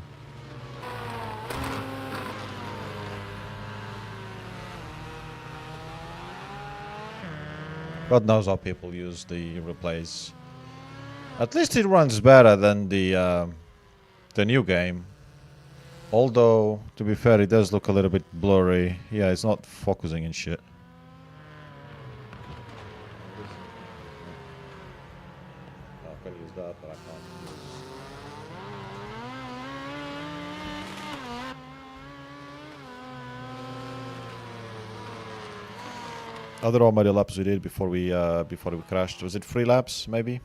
God knows how people use the replays. At least it runs better than the new game. Although, to be fair, it does look a little bit blurry. Yeah, it's not focusing and shit. I can use that, but I can't use... Other how many laps we did before we crashed? Was it 3 laps, maybe?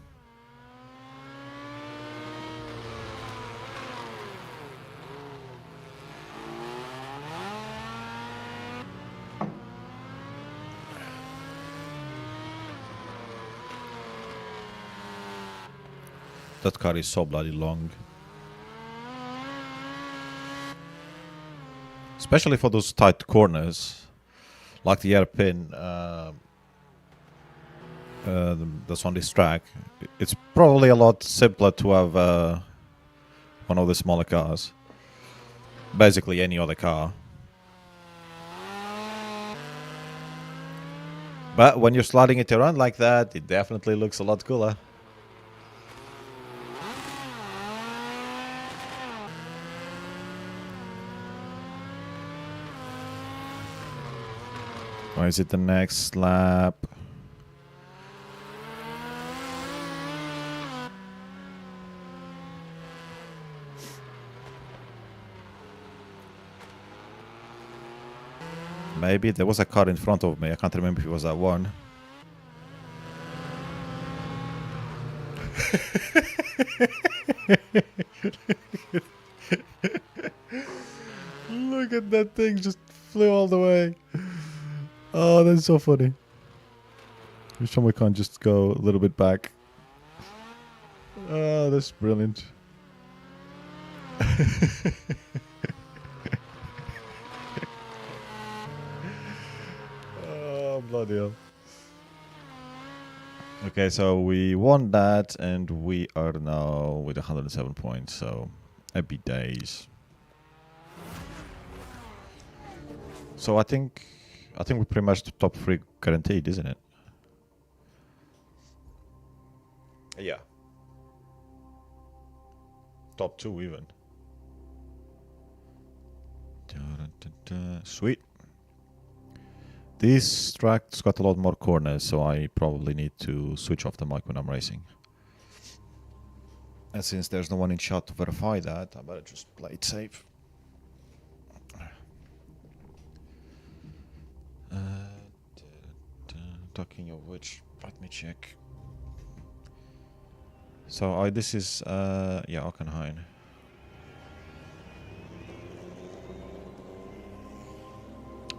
That car is so bloody long. Especially for those tight corners. Like the airpin that's on this track. It's probably a lot simpler to have one of the smaller cars. Basically any other car. But when you're sliding it around like that, it definitely looks a lot cooler. Or is it the next lap? Maybe there was a car in front of me. I can't remember if it was that one. Look at that thing, just flew all the way. Oh, that's so funny. Which one we can't just go a little bit back? Oh, that's brilliant. Oh, bloody hell. Okay, so we won that, and we are now with 107 points, so happy days. So I think we're pretty much the top 3 guaranteed, isn't it? Yeah. Top 2 even. Sweet. This track's got a lot more corners, so I probably need to switch off the mic when I'm racing. And since there's no one in shot to verify that, I better just play it safe. Talking of which, let me check. So this is yeah, Ockenheim.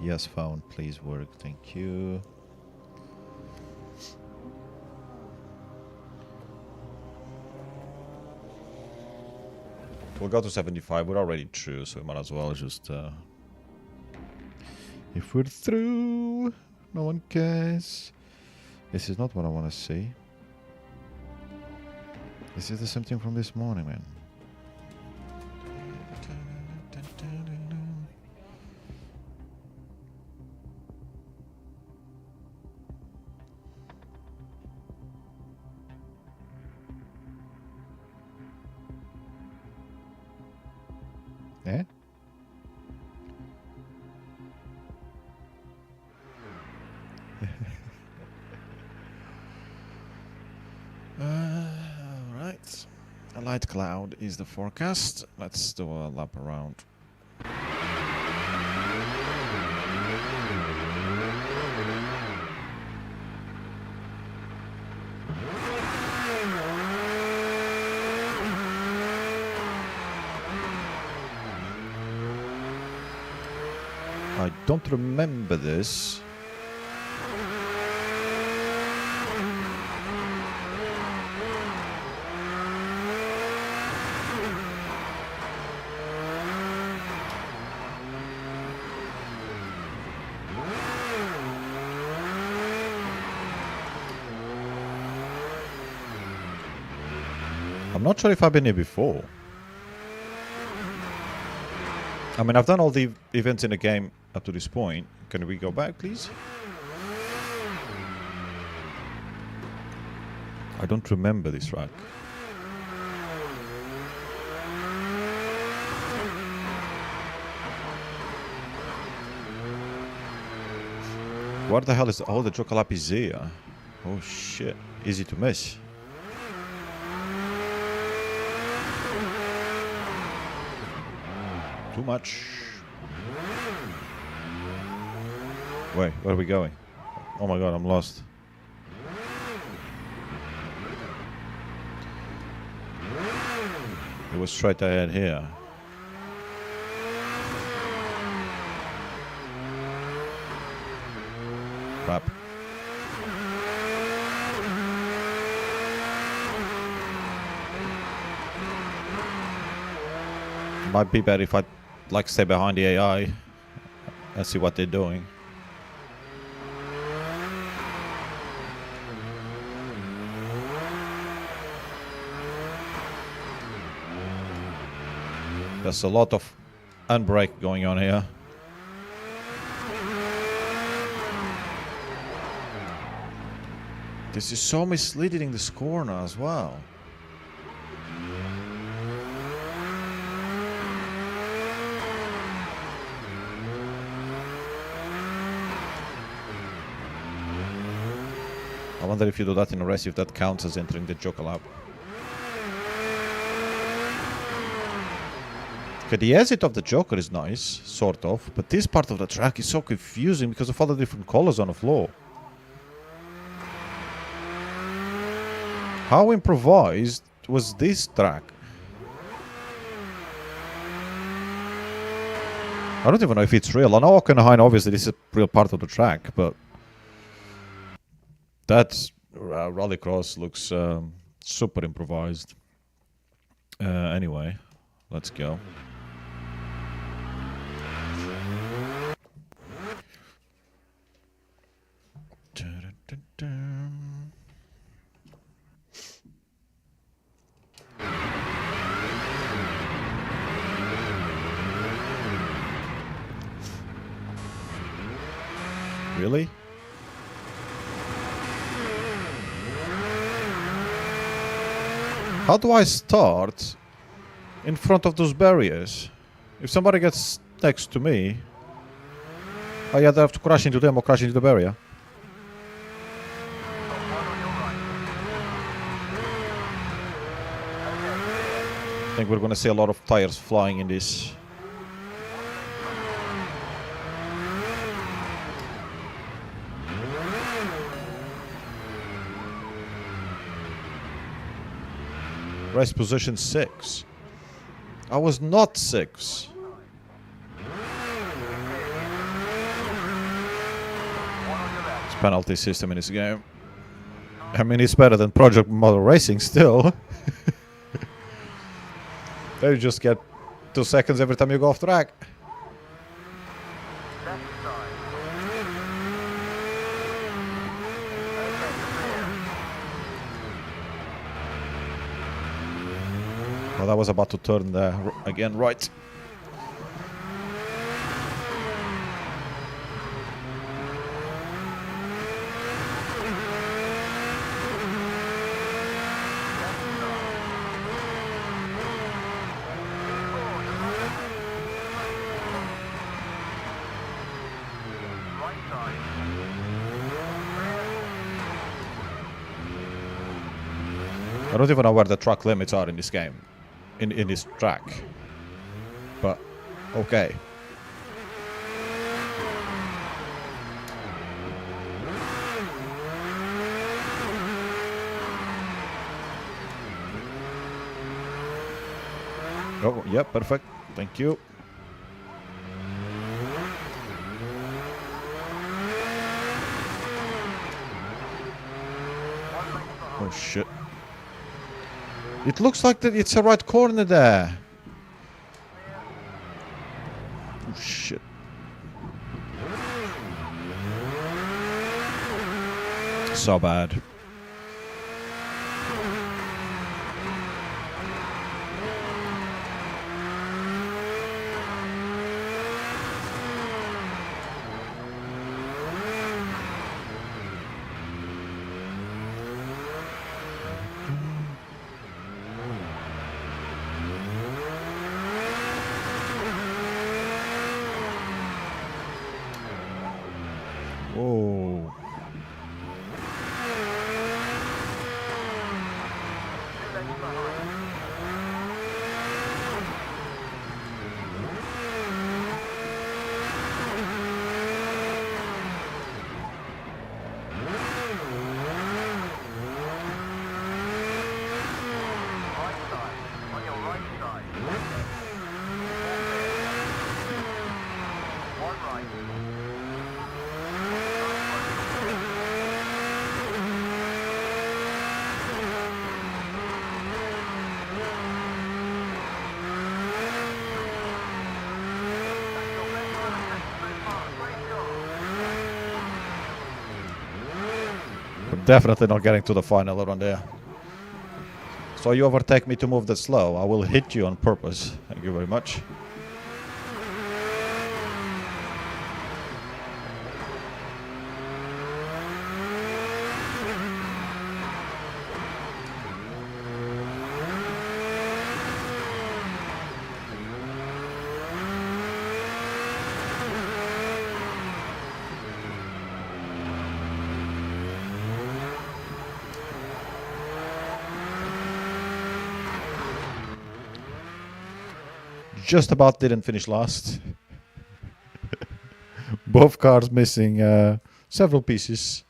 Yes, phone, please work. Thank you. We'll go to 75. We're already through, so we might as well just. If we're through. No one cares. This is not what I want to see. This is the same thing from this morning, man. Eh? Right. A light cloud is the forecast. Let's do a lap around. I don't remember this. I'm not sure if I've been here before. I mean, I've done all the events in the game up to this point. Can we go back, please? I don't remember this track. What the hell is... Oh, the Jokalap is here. Oh shit. Easy to miss. Too much. Wait, where are we going? Oh my god, I'm lost. It was straight ahead here. Crap. Might be better if I like stay behind the AI and see what they're doing. There's a lot of unbrake going on here. This is so misleading in this corner as well. I wonder if you do that in a race, if that counts as entering the Joker lap. Okay, the exit of the Joker is nice, sort of, but this part of the track is so confusing because of all the different colors on the floor. How improvised was this track? I don't even know if it's real. I know Hockenheim, obviously this is a real part of the track, but that rallycross looks super improvised. Anyway, let's go. Really? How do I start in front of those barriers? If somebody gets next to me, I either have to crash into them or crash into the barrier. I think we're gonna see a lot of tires flying in this. Race position 6. I was not 6. It's penalty system in this game. I mean, it's better than Project Model Racing still. There you just get 2 seconds every time you go off track. Well, that was about to turn there again, right? I don't even know where the track limits are in this game. In this track, but okay. Oh, yeah, perfect. Thank you. Oh shit. It looks like that it's a right corner there. Oh shit. So bad. I'm definitely not getting to the final around there. So you overtake me to move that slow. I will hit you on purpose. Thank you very much. Just about didn't finish last. Both cars missing several pieces.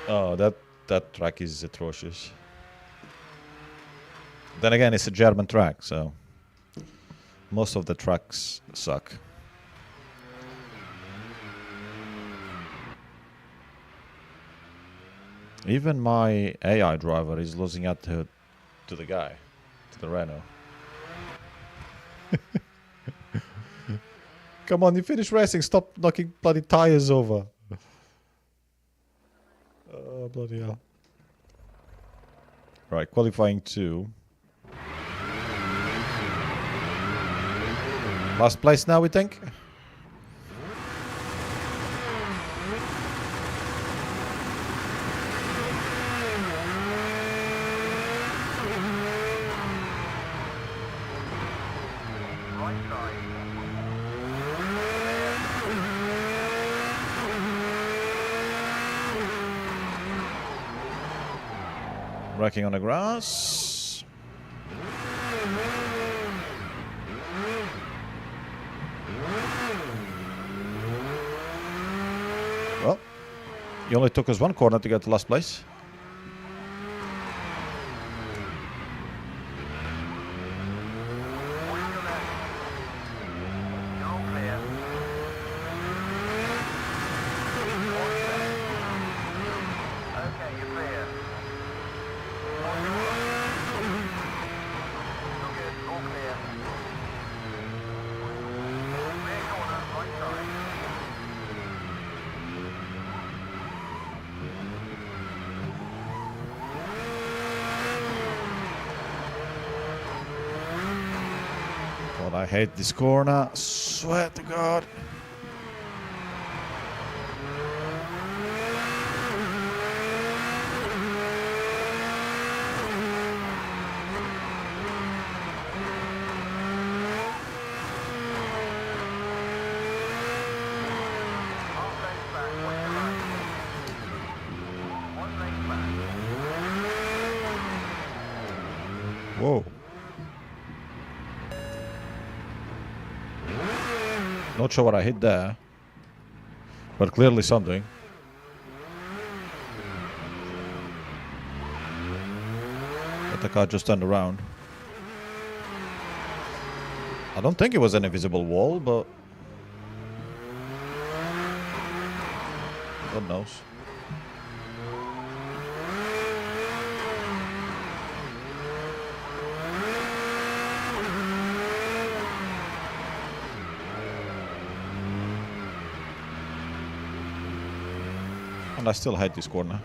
Oh, that track is atrocious. Then again, it's a German track, so most of the tracks suck. Even my AI driver is losing out to the guy, to the Renault. Come on, you finish racing. Stop knocking bloody tires over. Oh, bloody hell. Right, qualifying 2. Last place now, we think?
Right side.
Wrecking on the grass. Well, you only took us one corner to get to last place.
Watch your left. You're all clear. Watch left. Okay, you're clear. Watch your right. You're good, all clear. Clear corner, right side.
God, I hate this corner. Swear to God.
Half length back, watch your right. 1 length back.
Whoa. Not sure what I hit there, but clearly something. But the car just turned around. I don't think it was an invisible wall, but God knows. And I still hate this corner.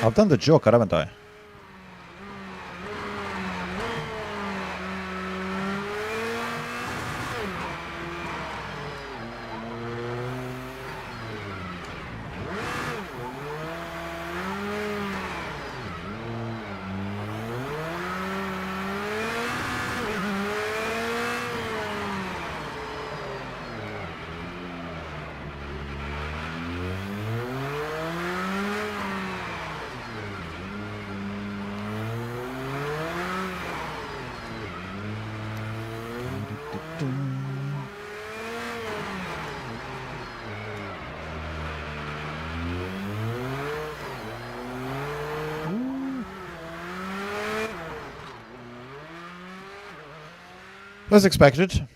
I've done the Joker, haven't I? As expected.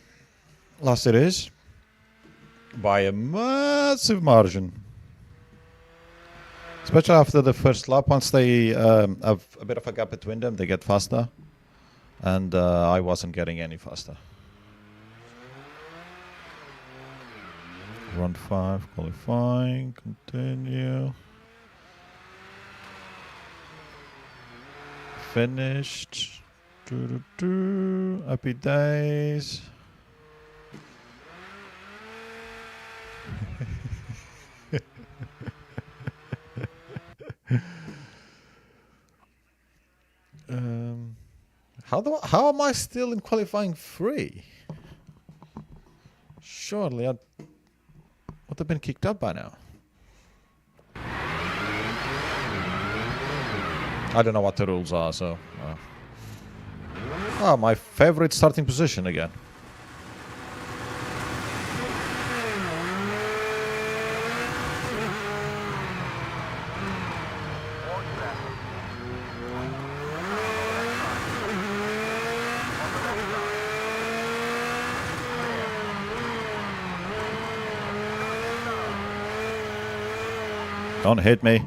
Last it is. By a massive margin. Especially after the first lap, once they have a bit of a gap between them, they get faster. And I wasn't getting any faster. Round 5, qualifying, continue. Finished. Happy days. How am I still in qualifying 3? Surely I would have been kicked out by now. I don't know what the rules are, so... Oh, my favorite starting position again. Don't hit me.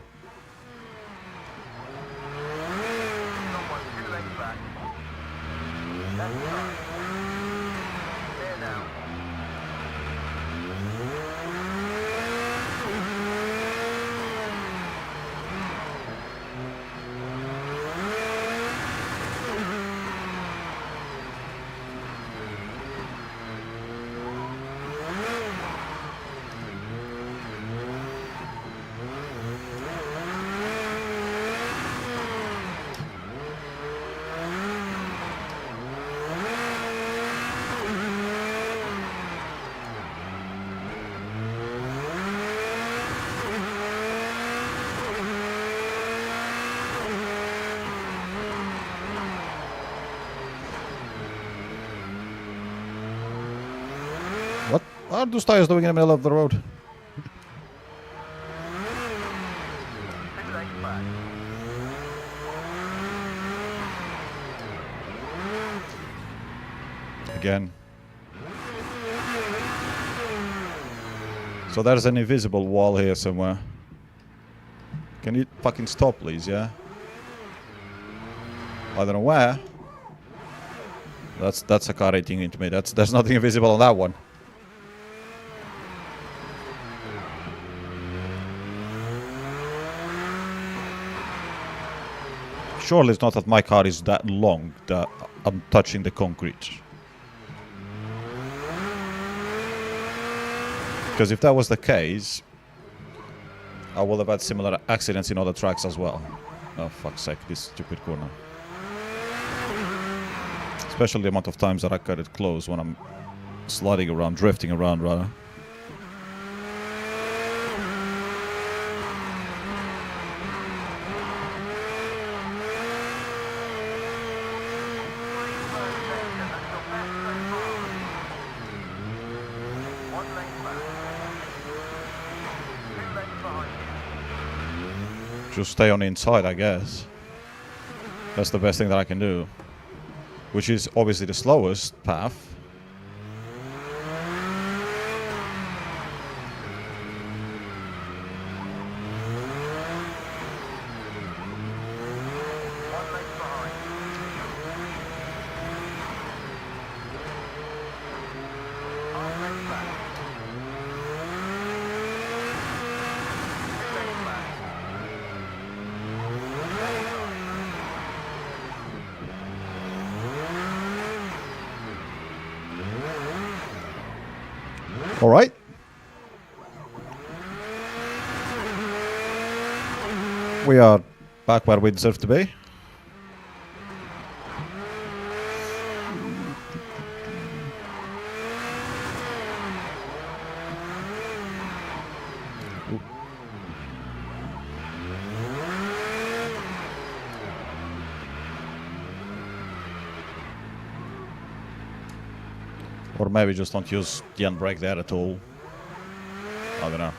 What are those tires doing in the middle of the road? Again. So there's an invisible wall here somewhere. Can you fucking stop, please, yeah? I don't know where. That's a car eating into me. There's nothing invisible on that one. Surely it's not that my car is that long that I'm touching the concrete. Because if that was the case, I would have had similar accidents in other tracks as well. Oh, fuck's sake, this stupid corner. Especially the amount of times that I cut it close when I'm sliding around, drifting around rather. Just stay on the inside, I guess. That's the best thing that I can do. Which is obviously the slowest path. All right. We are back where we deserve to be. Or maybe just don't use the handbrake there at all. I don't know.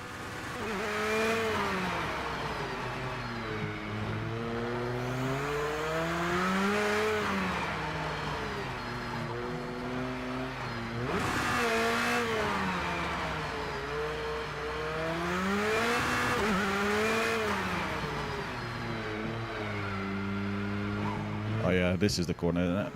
Oh yeah, this is the corner, isn't it?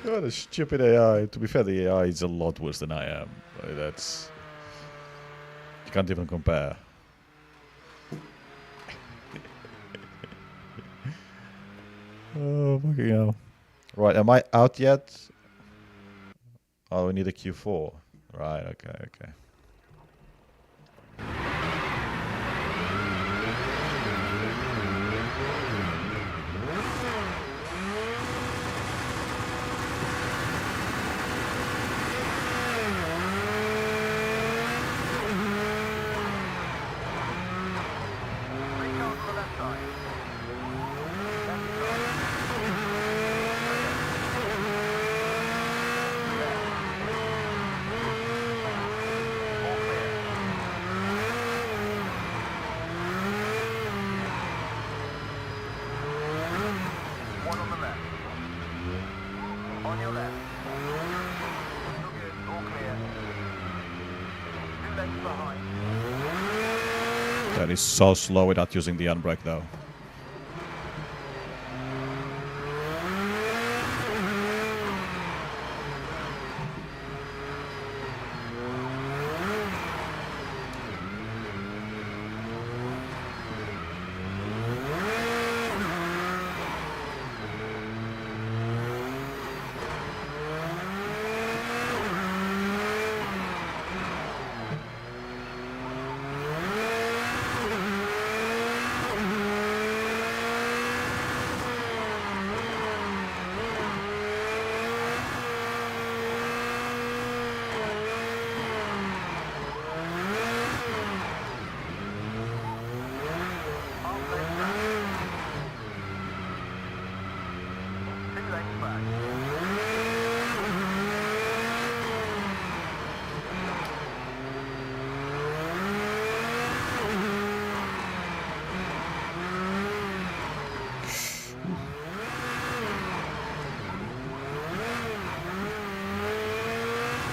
What a stupid AI. To be fair, the AI is a lot worse than I am. That's... You can't even compare. Oh, fucking hell. Right, am I out yet? Oh, we need a Q4. Right, okay.
Three cars on the left side. Left side. All clear. One on the left. On your left. Still good. All clear. Two lengths behind.
That is so slow without using the handbrake though.
Half length back. Two lengths back.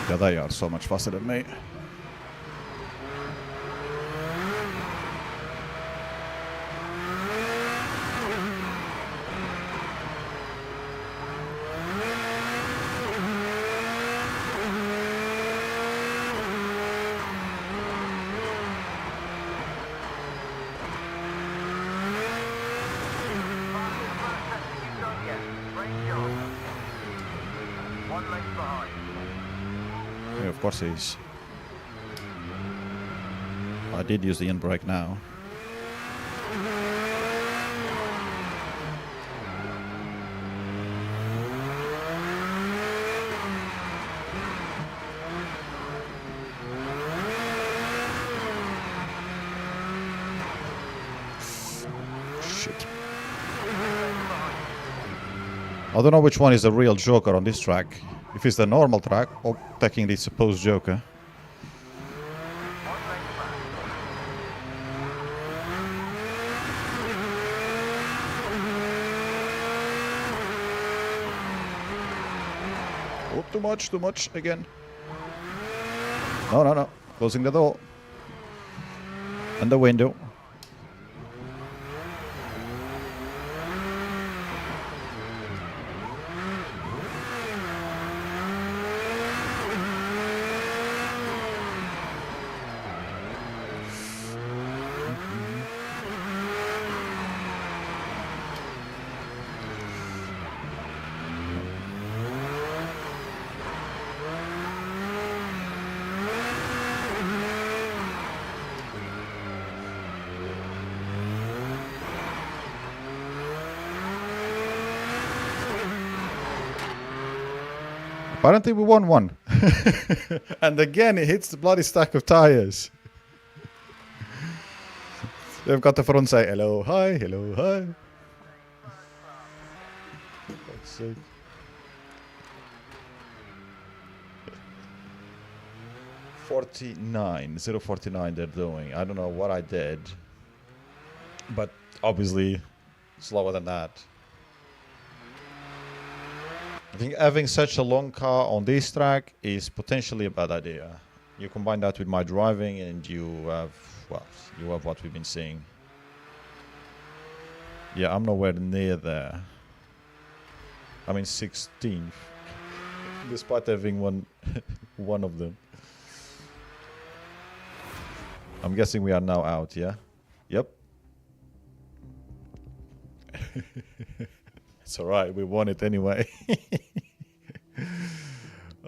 Yeah, they are so much faster than me.
Fastest first sector you've done yet. Great job. One length behind.
Yeah, of course it is. I did use the handbrake now. Shit. I don't know which one is the real Joker on this track. If it's the normal track or taking the supposed Joker.
One length back.
Oh, too much again. No. Closing the door. And the window. Apparently we won one. And again it hits the bloody stack of tires. They've got the front say hello, hi, hello, hi. For God's sake. .49 they're doing. I don't know what I did. But obviously slower than that. I think having such a long car on this track is potentially a bad idea. You combine that with my driving and you have, well, you have what we've been seeing. Yeah, I'm nowhere near there. I'm in 16th, despite having one of them. I'm guessing we are now out, yeah? Yep. It's alright, we won it anyway.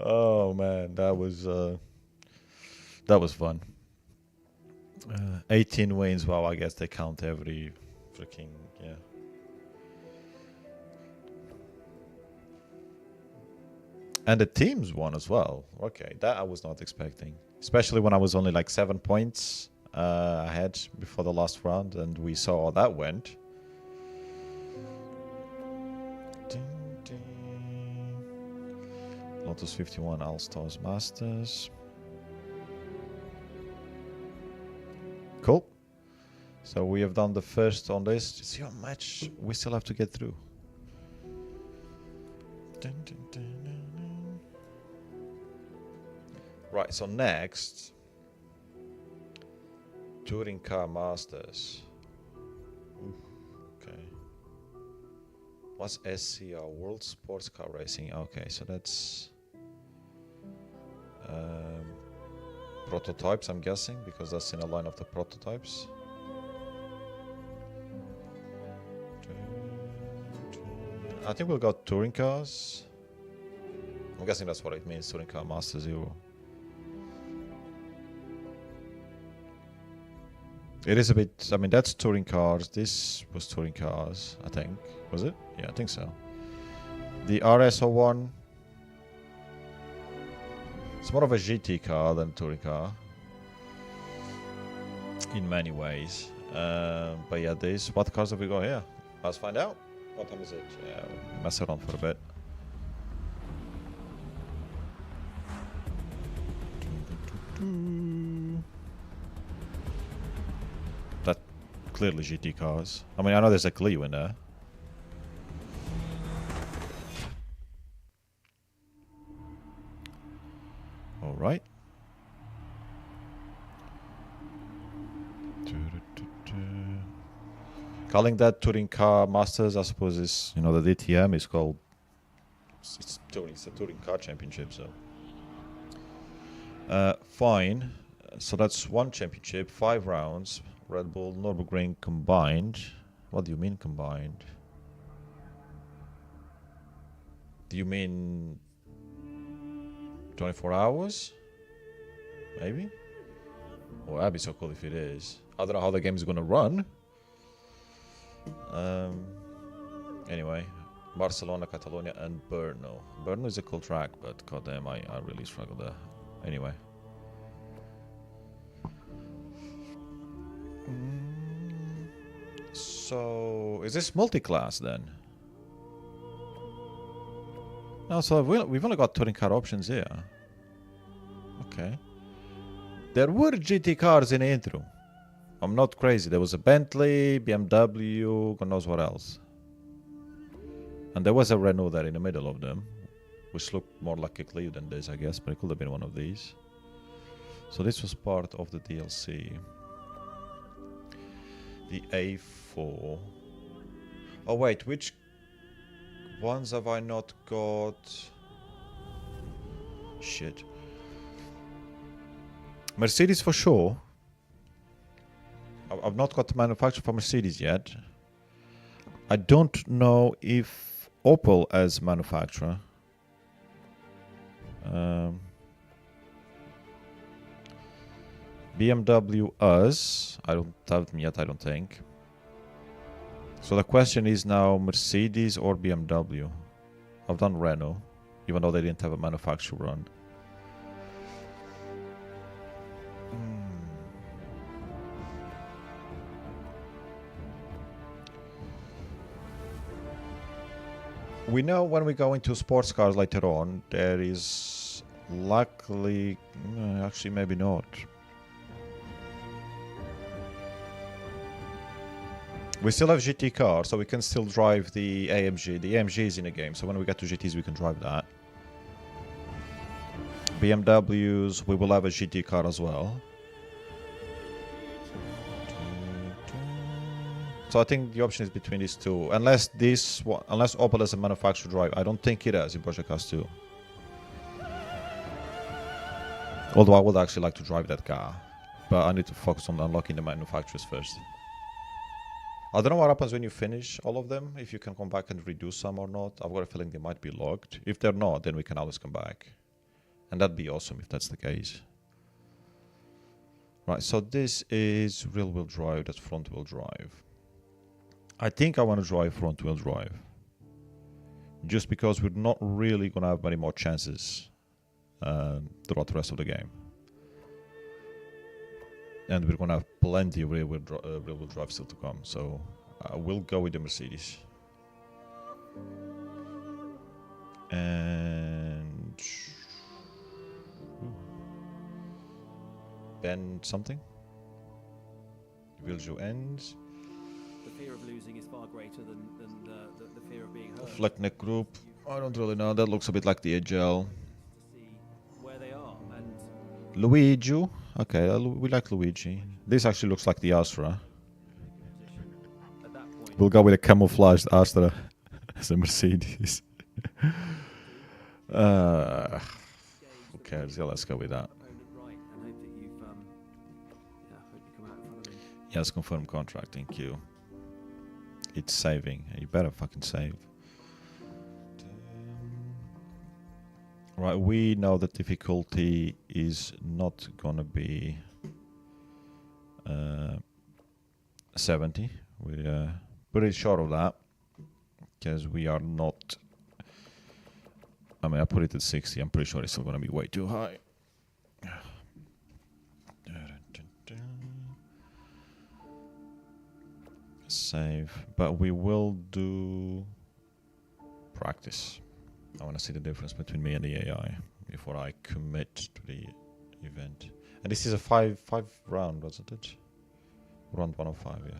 Oh man, that was fun. 18 wins, well, I guess they count every freaking, yeah. And the teams won as well. Okay, that I was not expecting. Especially when I was only like 7 points ahead before the last round, and we saw how that went. Lotus 51 All-Stars Masters. Cool. So we have done the first on this. It's your match. We still have to get through. Right, so next, Touring Car Masters. Ooh, okay. What's SCR? World Sports Car Racing. Okay, so that's prototypes, I'm guessing, because that's in a line of the prototypes. I think we'll go Touring Cars. I'm guessing that's what it means, Touring Car Master 0. It is a bit, I mean, that's touring cars. This was touring cars, I think. Was it? Yeah, I think so. The RS01. It's more of a GT car than a touring car. In many ways. But yeah, this. What cars have we got here? Let's find out. What time is it? Yeah, we'll mess around for a bit. That clearly GT cars. I mean, I know there's a Clio in there. All right. Calling that touring car masters, I suppose, is, you know, the DTM is called. It's a touring car championship, so. Fine. So that's one championship, 5 rounds. Red Bull, Nürburgring combined. What do you mean combined? Do you mean 24 hours? Maybe? Oh, that'd be so cool if it is. I don't know how the game is going to run. Anyway, Barcelona, Catalonia, and Brno. Brno is a cool track, but goddamn, I really struggle there. Anyway. So, is this multi-class then? No, so we've only got touring car options here. Okay. There were GT cars in the intro. I'm not crazy. There was a Bentley, BMW, God knows what else. And there was a Renault there in the middle of them, which looked more like a Clio than this, I guess, but it could have been one of these. So this was part of the DLC. The A4. Oh wait, which ones have I not got? Shit. Mercedes for sure. I've not got the manufacturer for Mercedes yet. I don't know if Opel as manufacturer. BMW us. I don't have them yet, I don't think. So the question is now Mercedes or BMW. I've done Renault, even though they didn't have a manufacturer run. We know when we go into sports cars later on, there is luckily, actually maybe not. We still have GT car, so we can still drive the AMG. The AMG is in the game, so when we get to GTs, we can drive that. BMWs, we will have a GT car as well. So I think the option is between these two, unless unless Opel has a manufacturer drive. I don't think it has in Project Cars 2. Although I would actually like to drive that car, but I need to focus on unlocking the manufacturers first. I don't know what happens when you finish all of them, if you can come back and redo some or not. I've got a feeling they might be logged. If they're not, then we can always come back. And that'd be awesome if that's the case. Right, so this is rear-wheel drive, that's front-wheel drive. I think I want to drive front-wheel drive. Just because we're not really going to have many more chances throughout the rest of the game. And we're going to have plenty of rear-wheel drive still to come. So we'll go with the Mercedes. And... Ben something? Viljo ends.
The fear of losing is far greater than the fear of being hurt.
Fleckneck group. I don't really know. That looks a bit like the Agile.
To see where they are and
Luigi. Okay, we like Luigi. This actually looks like the Astra.
at that point.
We'll go with a camouflaged Astra as a Mercedes. Who cares? Yeah, let's go with that.
Right, and hope that you've hope you come out in front of him.
Yes, confirm contract. Thank you. It's saving. You better fucking save. Right, we know the difficulty is not gonna be 70. We're pretty sure of that because we are not. I mean, I put it at 60. I'm pretty sure it's still gonna be way too high. Save, but we will do practice. I want to see the difference between me and the AI before I commit to the event. And this is a five round, wasn't it? Round 105, yeah.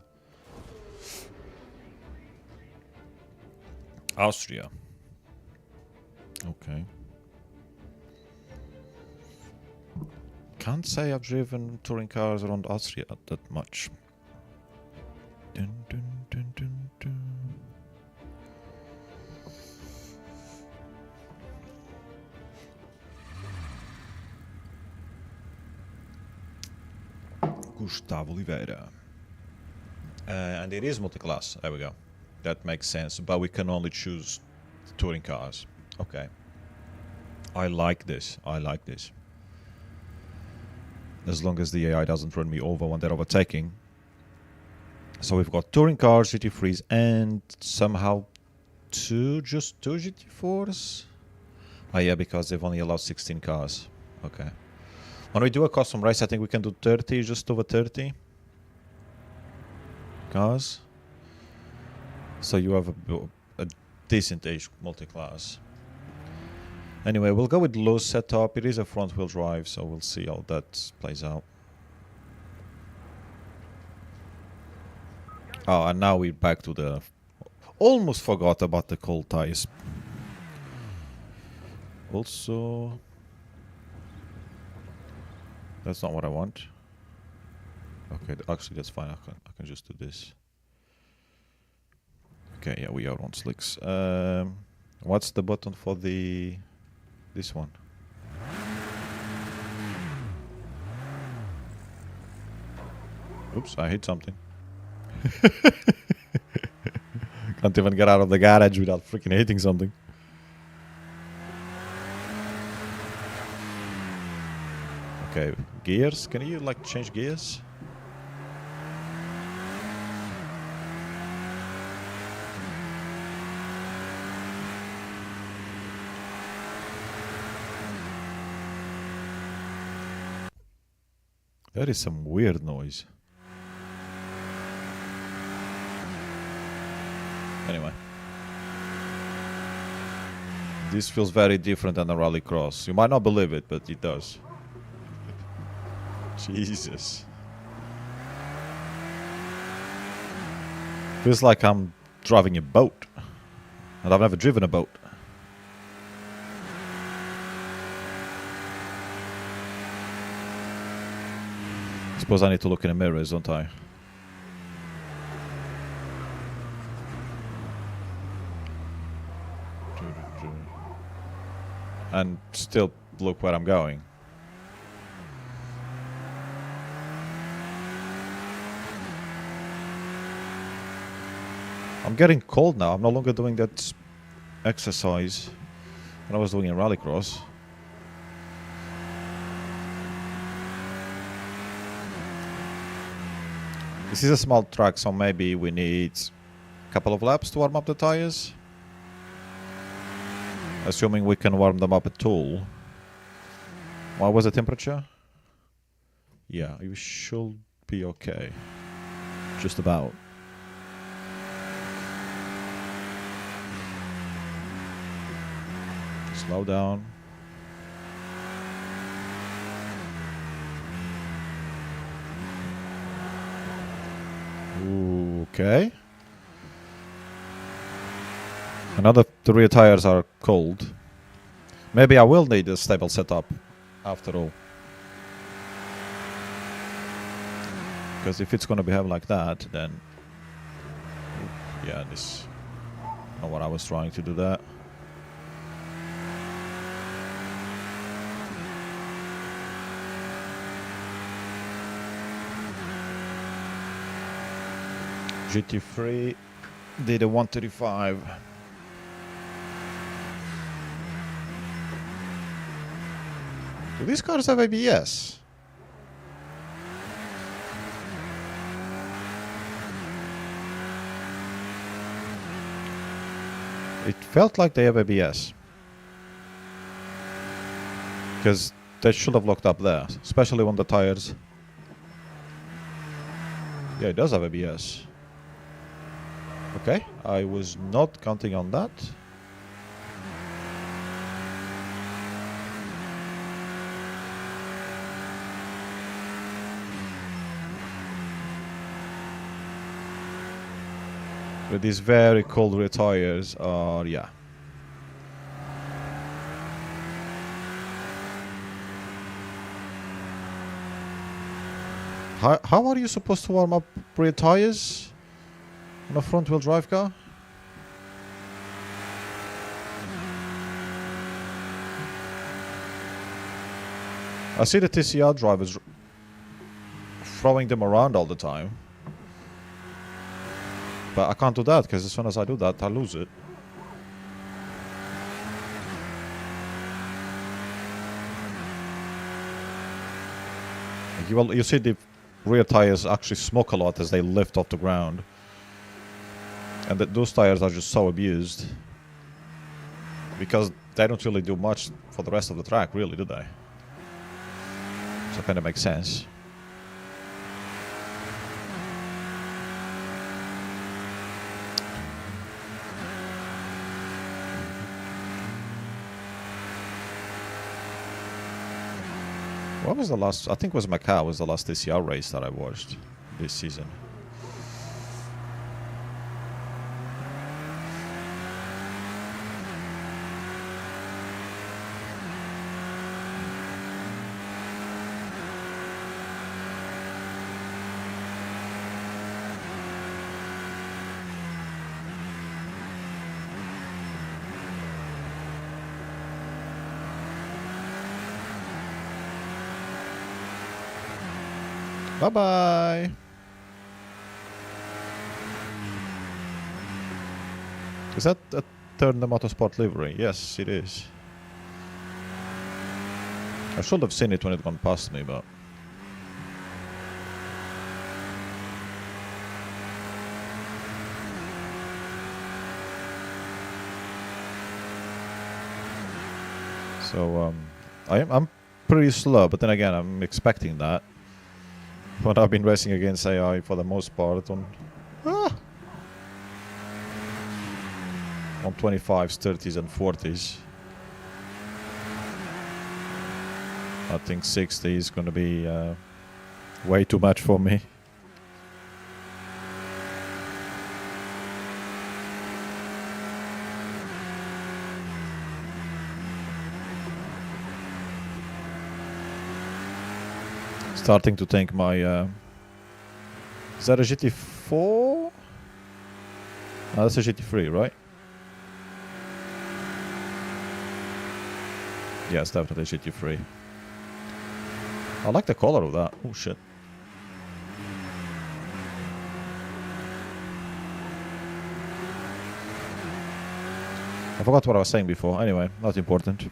Austria. Okay. Can't say I've driven touring cars around Austria that much. Dun, dun, dun, dun, dun. Gustavo Oliveira. And it is multi-class. There we go. That makes sense. But we can only choose touring cars. Okay. I like this. I like this. As long as the AI doesn't run me over when they're overtaking. So we've got touring cars, GT3s, and somehow just two GT4s? Oh yeah, because they've only allowed 16 cars. Okay. When we do a custom race, I think we can do 30, just over 30 cars. So you have a decent age multi-class. Anyway, we'll go with low setup. It is a front-wheel drive, so we'll see how that plays out. Oh, and now we're back to the... Almost forgot about the cold tires. Also... That's not what I want. Okay, actually that's fine. I can just do this. Okay, yeah, we are on slicks. What's the button for this one? Oops, I hit something. Can't even get out of the garage without freaking hitting something. Okay, gears. Can you like change gears? That is some weird noise. Anyway. This feels very different than a rallycross. You might not believe it, but it does. Jesus. Feels like I'm driving a boat. And I've never driven a boat. Suppose I need to look in the mirrors, don't I? And still look where I'm going. I'm getting cold now. I'm no longer doing that exercise that I was doing in rallycross. This is a small track, so maybe we need a couple of laps to warm up the tires. Assuming we can warm them up at all. What was the temperature? Yeah, you should be okay. Just about. Slow down. Okay. Another, the rear tires are cold. Maybe I will need a stable setup after all. Because if it's going to behave like that, then... Yeah, this... Not what I was trying to do that. GT3 did a 135. Do these cars have ABS? It felt like they have ABS. Because they should have locked up there, especially on the tires. Yeah, it does have ABS. Okay, I was not counting on that. With these very cold rear tires are, yeah. How are you supposed to warm up rear tires on a front wheel drive car? I see the TCR drivers throwing them around all the time. But I can't do that, because as soon as I do that, I lose it. You see the rear tires actually smoke a lot as they lift off the ground. And those tires are just so abused. Because they don't really do much for the rest of the track, really, do they? So it kind of makes sense. What was the last... I think it was Macau was the last TCR race that I watched this season. Bye-bye! Is that a Turn the Motorsport livery? Yes, it is. I should have seen it when it went past me, but... So, I'm pretty slow, but then again, I'm expecting that. But I've been racing against AI for the most part on 25s, 30s and 40s. I think 60 is going to be way too much for me. starting to think my... is that a GT4? No, that's a GT3, right? Yes, definitely GT3. I like the color of that. Oh shit. I forgot what I was saying before. Anyway, not important.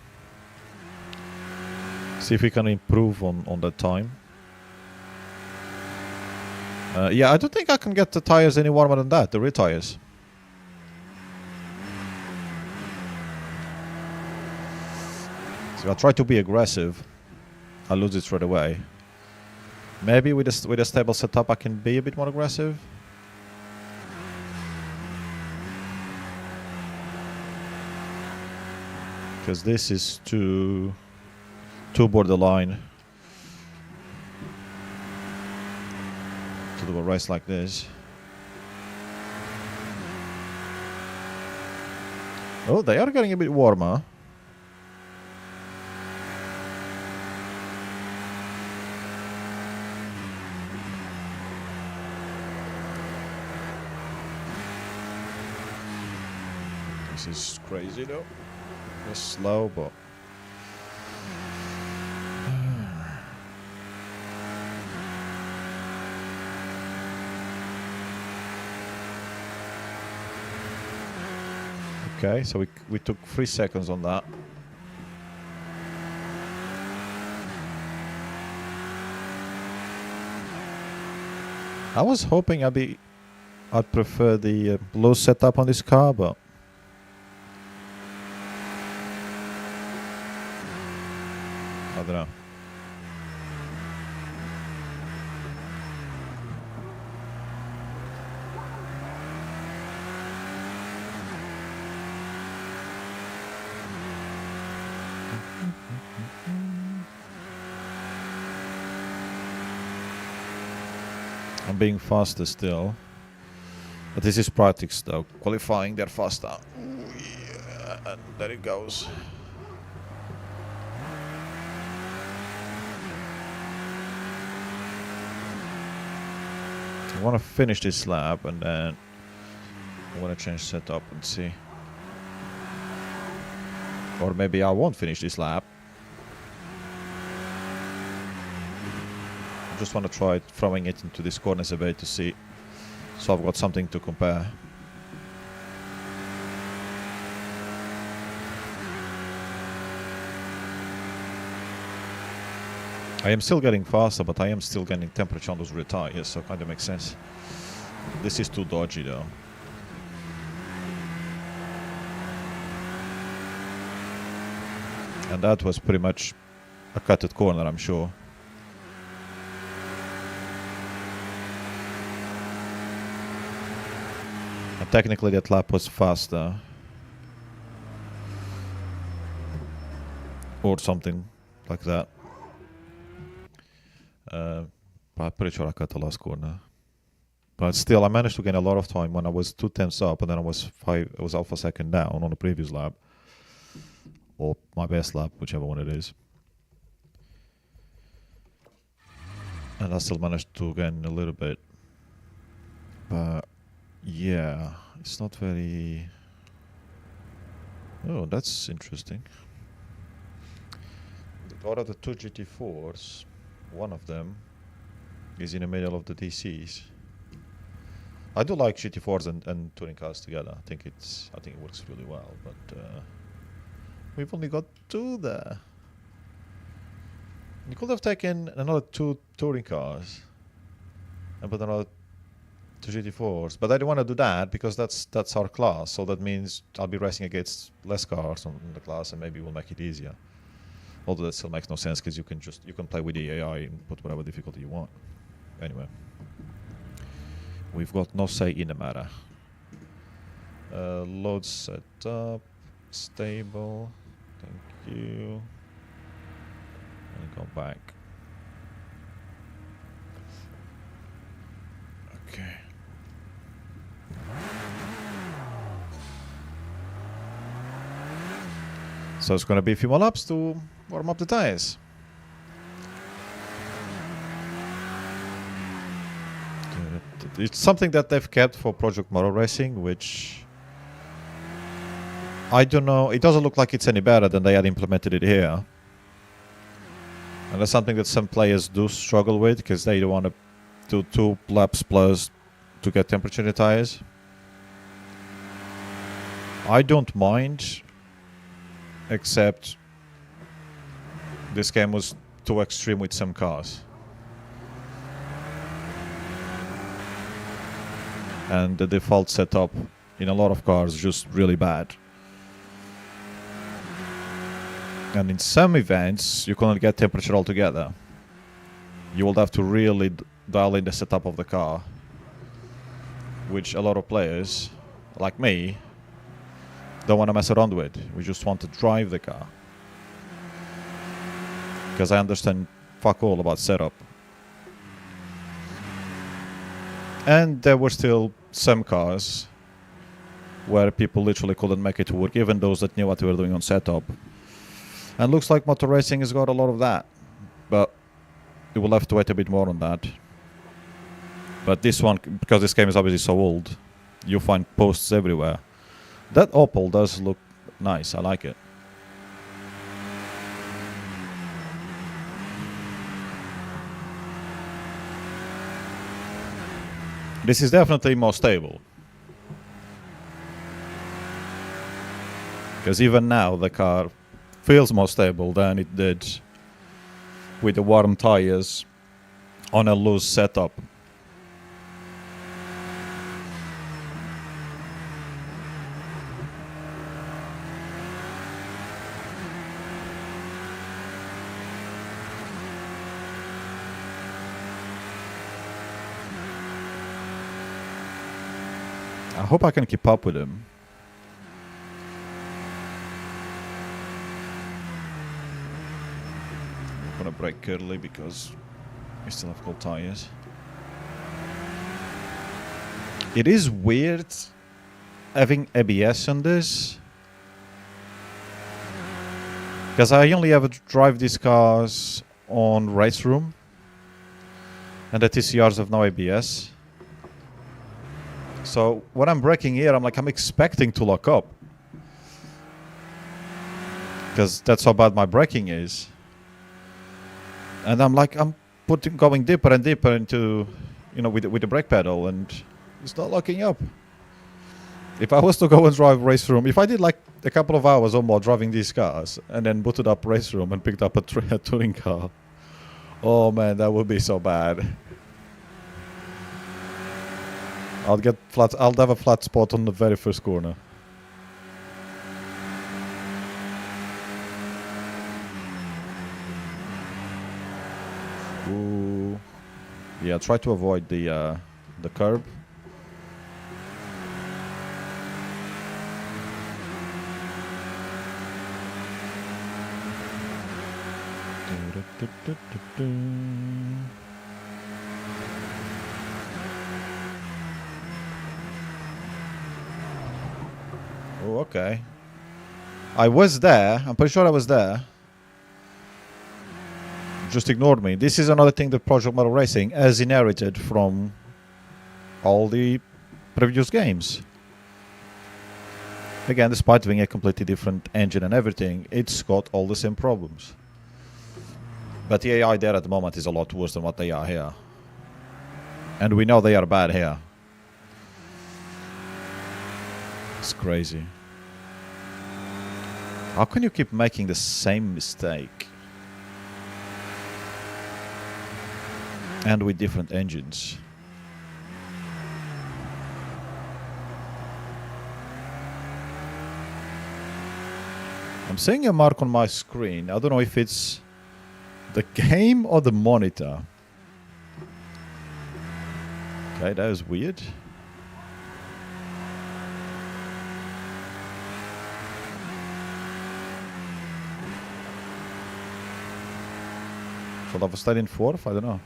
See if we can improve on that time. Yeah, I don't think I can get the tires any warmer than that, the rear tires. So I'll try to be aggressive. I'll lose it straight away. Maybe with a stable setup I can be a bit more aggressive. Because this is too borderline to do a race like this. Oh, they are getting a bit warmer. This is crazy though. It's slow, but okay, so we took 3 seconds on that. I was hoping I'd prefer the low setup on this car, but I don't know. I'm being faster still. But this is practice though. Qualifying, they're faster. Ooh, yeah, and there it goes. I want to finish this lap and then I want to change setup and see. Or maybe I won't finish this lap. I just want to try throwing it into this corners a bit to see. So I've got something to compare. I am still getting faster, but I am still getting temperature on those rear tires, so kind of makes sense. This is too dodgy though. And that was pretty much a cutted corner, I'm sure. And technically that lap was faster. Or something like that. But I'm pretty sure I cut the last corner. But still, I managed to gain a lot of time when I was 2/10 up, and then I was half a second down on the previous lap, or my best lap, whichever one it is. And I still managed to gain a little bit. But yeah, it's not very. Oh, that's interesting. Out of the 2 GT4s, one of them is in the middle of the DCs. I do like GT4s and touring cars together. I think it works really well, but we've only got 2 there. You could have taken another 2 touring cars and put another 2 GT4s, but I don't want to do that because that's our class. So that means I'll be racing against less cars on the class, and maybe we'll make it easier. Although that still makes no sense because you can play with the AI and put whatever difficulty you want. Anyway, we've got no say in the matter. Load setup, stable. Thank you. And go back. Okay. So it's going to be a few more laps to warm up the tires. It's something that they've kept for Project Motor Racing, which I don't know. It doesn't look like it's any better than they had implemented it here. And that's something that some players do struggle with because they don't want to do 2 laps plus to get temperature in the tires. I don't mind, except this game was too extreme with some cars. And the default setup in a lot of cars is just really bad. And in some events, you cannot get temperature altogether. You will have to really dial in the setup of the car, which a lot of players, like me, don't want to mess around with. We just want to drive the car. Because I understand fuck all about setup. And there were still some cars where people literally couldn't make it work, even those that knew what they were doing on setup. And looks like Motor Racing has got a lot of that. But you will have to wait a bit more on that. But this one, because this game is obviously so old, you find posts everywhere. That Opel does look nice, I like it. This is definitely more stable. Because even now the car feels more stable than it did with the warm tires on a loose setup. I hope I can keep up with him. I'm gonna brake early because we still have cold tires. It is weird having ABS on this, because I only ever drive these cars on race room, and the TCRs have no ABS. So when I'm braking here, I'm expecting to lock up, because that's how bad my braking is. And I'm going deeper and deeper into, with the brake pedal, and it's not locking up. If I was to go and drive race room, if I did like a couple of hours or more driving these cars, and then booted up race room and picked up a touring car, oh man, that would be so bad. I'll have a flat spot on the very first corner. Ooh. Yeah, try to avoid the curb. Oh, okay. I was there. I'm pretty sure I was there. Just ignored me. This is another thing that Project Motor Racing has inherited from all the previous games. Again, despite being a completely different engine and everything, it's got all the same problems. But the AI there at the moment is a lot worse than what they are here. And we know they are bad here. It's crazy. How can you keep making the same mistake? And with different engines. I'm seeing a mark on my screen. I don't know if it's the game or the monitor. Okay, that is weird. Should I have stayed in fourth? I don't know.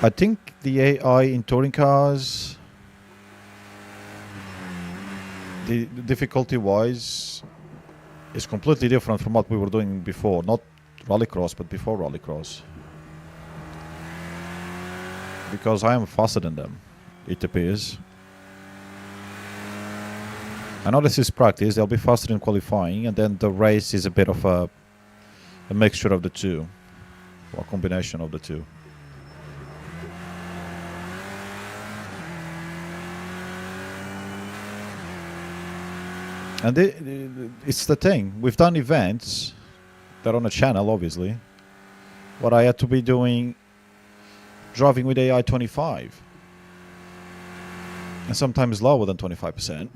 I think the AI in touring cars, the difficulty-wise, is completely different from what we were doing before. Not Rallycross, but before Rallycross. Because I am faster than them, it appears. I know this is practice, they'll be faster in qualifying, and then the race is a bit of a mixture of the two, or a combination of the two. And it's the thing, we've done events, they're on a channel obviously, what I had to be doing, driving with AI 25, and sometimes lower than 25%.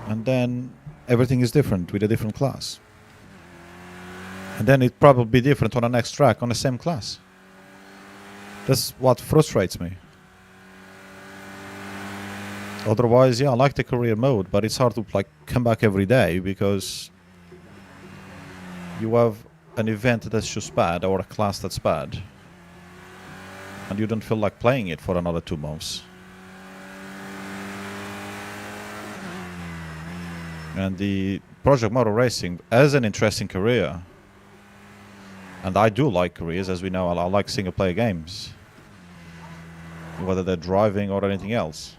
And then everything is different with a different class. And then it probably be different on the next track on the same class. That's what frustrates me. Otherwise, yeah, I like the career mode, but it's hard to like come back every day because you have an event that's just bad or a class that's bad, and you don't feel like playing it for another 2 months. And the Project Motor Racing as an interesting career, and I do like careers, as we know, I like single player games, whether they're driving or anything else.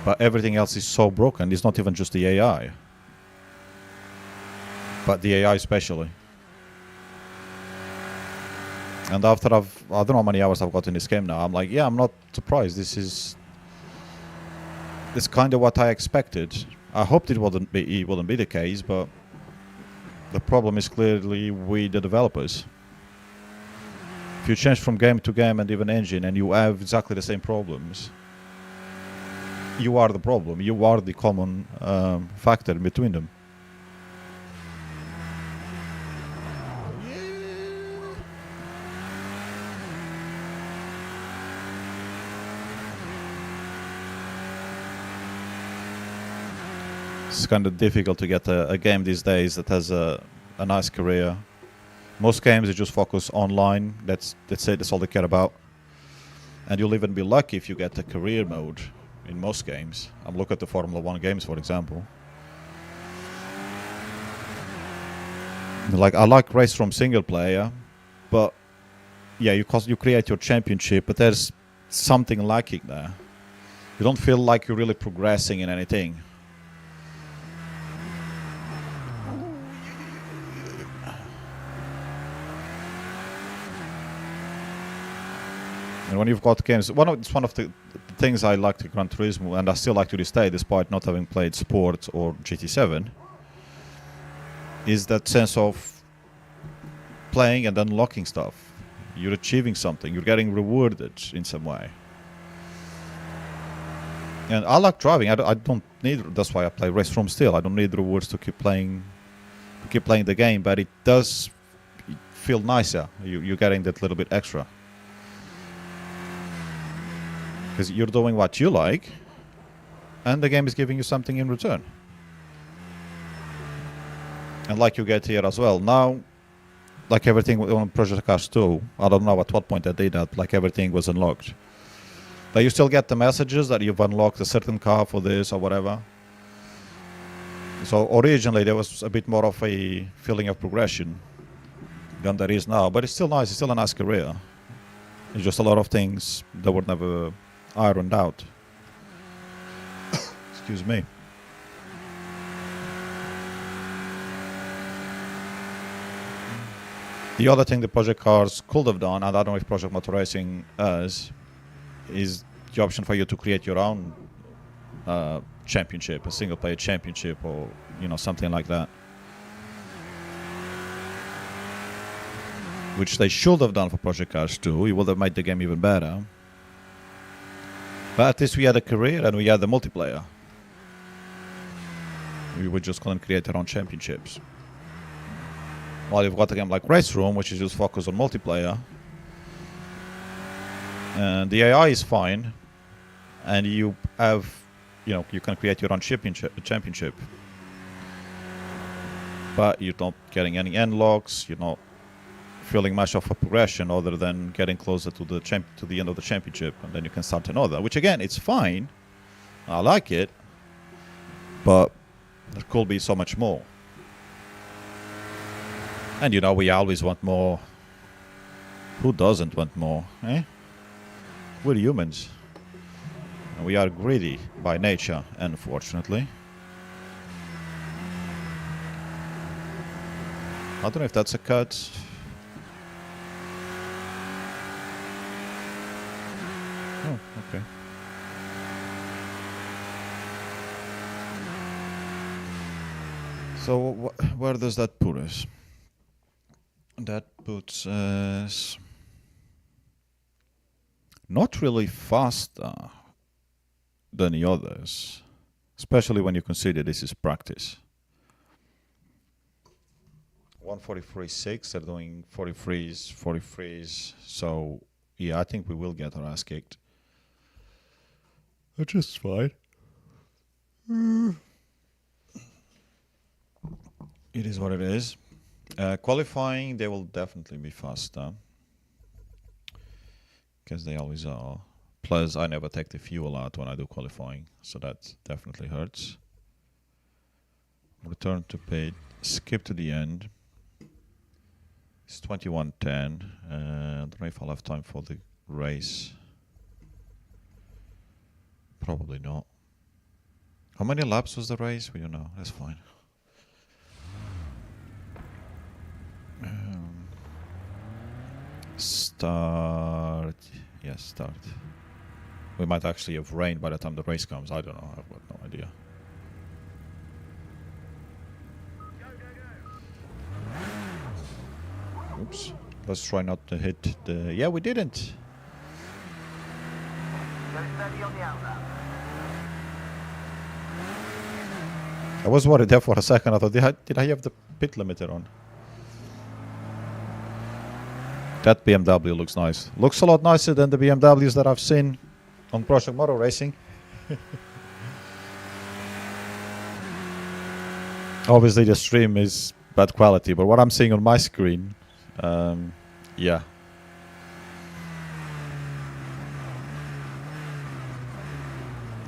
But everything else is so broken, it's not even just the AI, but the AI especially. And after I don't know how many hours I've got in this game now, I'm like, yeah, I'm not surprised. It's kind of what I expected. I hoped it wouldn't be the case, but the problem is clearly with the developers. If you change from game to game and even engine and you have exactly the same problems, you are the problem. You are the common factor in between them. It's kind of difficult to get a game these days that has a nice career. Most games, they just focus online. That's it. That's all they care about. And you'll even be lucky if you get a career mode in most games. Look at the Formula 1 games, for example. Like, I like race from single player, but yeah, you create your championship, but there's something lacking there. You don't feel like you're really progressing in anything. And when you've got games, it's one of the things I like to Gran Turismo, and I still like to this day, despite not having played Sport or GT7, is that sense of playing and unlocking stuff. You're achieving something, you're getting rewarded in some way. And I like driving. I don't need. That's why I play Race From still. I don't need rewards to keep playing the game, but it does feel nicer. You're getting that little bit extra. Because you're doing what you like, and the game is giving you something in return. And like you get here as well. Now, like everything on Project Cars 2, I don't know at what point I did that, like everything was unlocked. But you still get the messages that you've unlocked a certain car for this or whatever. So originally there was a bit more of a feeling of progression than there is now. But it's still nice, it's still a nice career. It's just a lot of things that were never ironed out. Excuse me. The other thing the Project Cars could have done, and I don't know if Project Motor Racing has, is the option for you to create your own championship, a single player championship, or something like that. Which they should have done for Project Cars 2. It would have made the game even better. But at least we had a career and we had the multiplayer. We would just couldn't create our own championships. While you've got a game like Race Room, which is just focused on multiplayer, and the AI is fine, and you have, you can create your own championship. But you're not getting any end locks. You're not feeling much of a progression other than getting closer to the end of the championship, and then you can start another. Which again, it's fine. I like it, but there could be so much more. And you know, we always want more. Who doesn't want more, eh? We're humans. And we are greedy by nature, unfortunately. I don't know if that's a cut. Oh, okay. So where does that put us? That puts us not really faster than the others, especially when you consider this is practice. 143.6, they're doing 43s, so yeah, I think we will get our ass kicked. Which is fine. It is what it is. Qualifying, they will definitely be faster. Because they always are. Plus, I never take the fuel out when I do qualifying, so that definitely hurts. Return to pit, skip to the end. It's 21:10. I don't know if I'll have time for the race. Probably not. How many laps was the race? We don't know. That's fine. Start. Yes, start. We might actually have rain by the time the race comes. I don't know. I've got no idea. Oops. Let's try not to hit the... Yeah, we didn't.
Go steady on the outlap.
I was worried there for a second. I thought, did I have the pit limiter on? That BMW looks nice. Looks a lot nicer than the BMWs that I've seen on Project Motor Racing. Obviously the stream is bad quality, but what I'm seeing on my screen, yeah.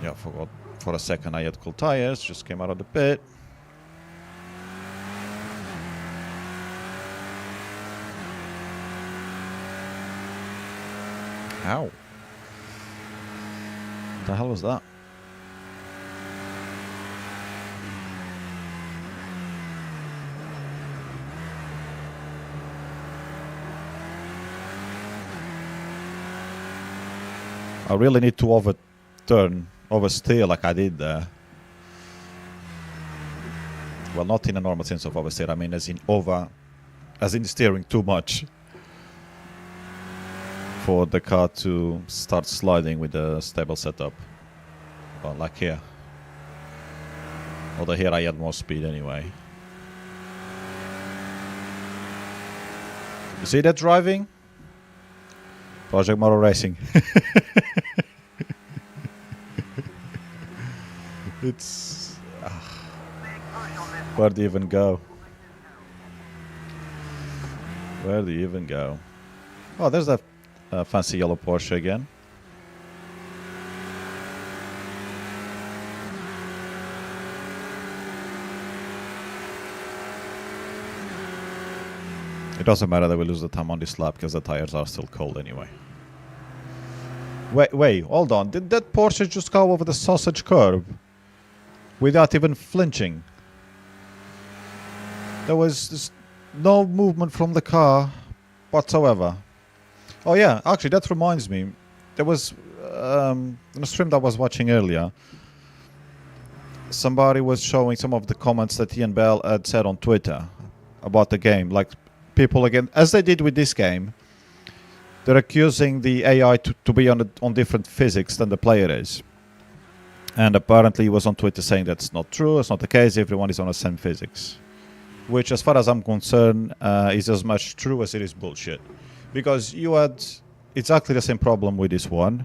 Yeah, I forgot for a second I had cool tires, just came out of the pit. Ow. What the hell was that? I really need to oversteer like I did there. Well, not in a normal sense of oversteer, I mean as in steering too much. For the car to start sliding with a stable setup. Well, like here. Although here I had more speed anyway. You see that driving? Project Motor Racing. It's... where do you even go? Where do you even go? Oh, there's that fancy yellow Porsche again. It doesn't matter that we lose the time on this lap because the tires are still cold anyway. Wait, hold on. Did that Porsche just go over the sausage curb without even flinching? There was just no movement from the car whatsoever. Oh yeah, actually that reminds me. There was in a stream that I was watching earlier. Somebody was showing some of the comments that Ian Bell had said on Twitter about the game. Like people again, as they did with this game, they're accusing the AI to be on different physics than the player is. And apparently he was on Twitter saying that's not true, it's not the case, everyone is on the same physics. Which as far as I'm concerned is as much true as it is bullshit. Because you had exactly the same problem with this one.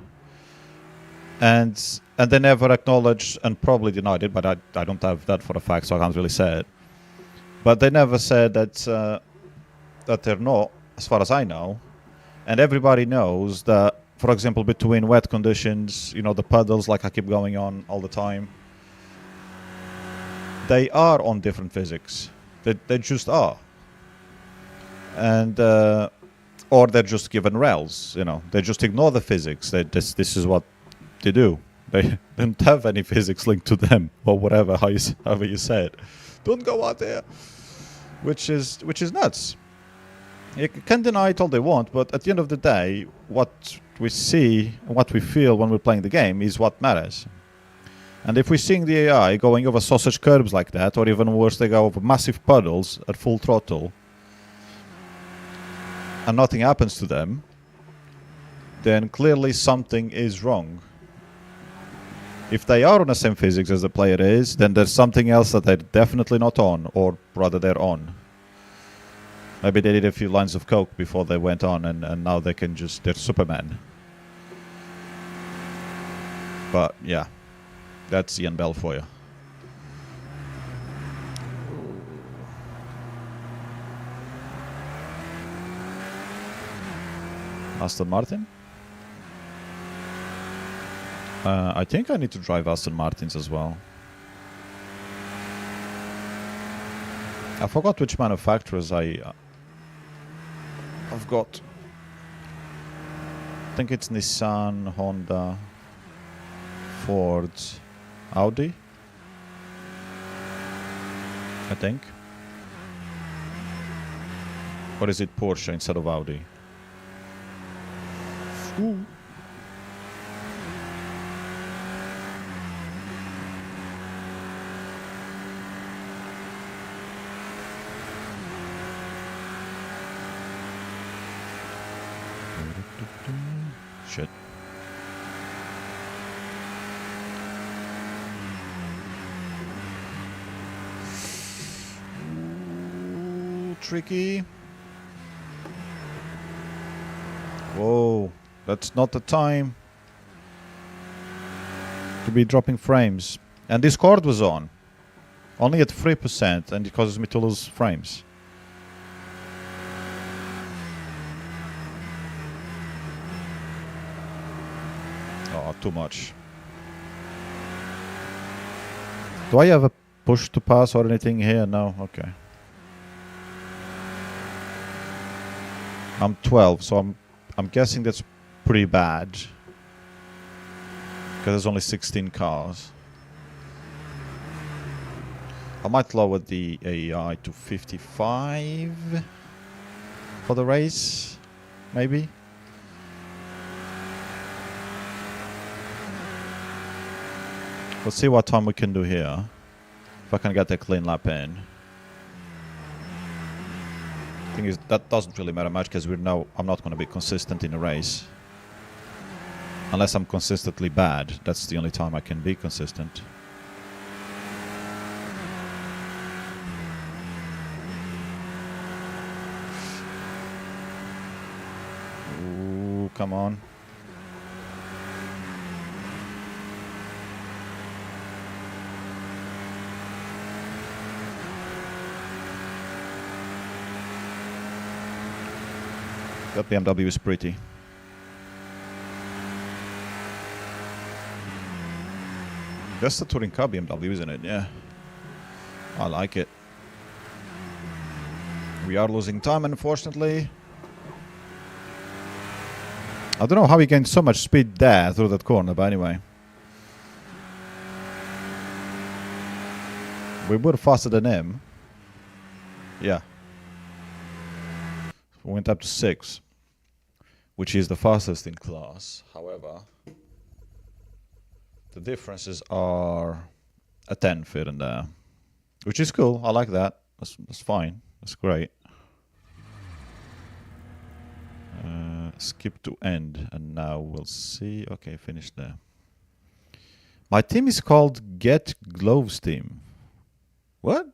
And they never acknowledged and probably denied it, but I don't have that for a fact, so I can't really say it. But they never said that that they're not, as far as I know. And everybody knows that, for example, between wet conditions, you know, the puddles, like I keep going on all the time, they are on different physics. They just are. and or they're just given rails. You know, they just ignore the physics. This is what they do. They don't have any physics linked to them or whatever. However you say it. Don't go out there. Which is nuts. You can deny it all they want, but at the end of the day, what we see and what we feel when we're playing the game is what matters. And if we're seeing the AI going over sausage curbs like that, or even worse, they go over massive puddles at full throttle, and nothing happens to them, then clearly something is wrong. If they are on the same physics as the player is, then there's something else that they're definitely not on, or rather they're on. Maybe they did a few lines of coke before they went on, and now they can just... they're Superman. But, yeah. That's Ian Bell for you. Aston Martin? I think I need to drive Aston Martins as well. I forgot which manufacturers I've got. I think it's Nissan, Honda, Ford, Audi. I think. Or is it Porsche instead of Audi? Ooh. Shit. Ooh, tricky. Whoa, that's not the time to be dropping frames. And Discord was on. Only at 3%, and it causes me to lose frames. Oh, too much. Do I have a push to pass or anything here? No? Okay. I'm 12, so I'm guessing that's pretty bad. Because there's only 16 cars. I might lower the AI to 55 for the race, maybe. Let's see what time we can do here. If I can get a clean lap in. Thing is, that doesn't really matter much because we know I'm not going to be consistent in a race. Unless I'm consistently bad. That's the only time I can be consistent. Ooh, come on. That BMW is pretty. That's the touring car BMW, isn't it? Yeah. I like it. We are losing time, unfortunately. I don't know how he gained so much speed there through that corner, but anyway. We were faster than him. Yeah. We went up to 6. Which is the fastest in class. However, the differences are a tenth here and there. Which is cool. I like that. That's fine. That's great. Skip to end. And now we'll see. Okay, finished there. My team is called Get Gloves Team. What?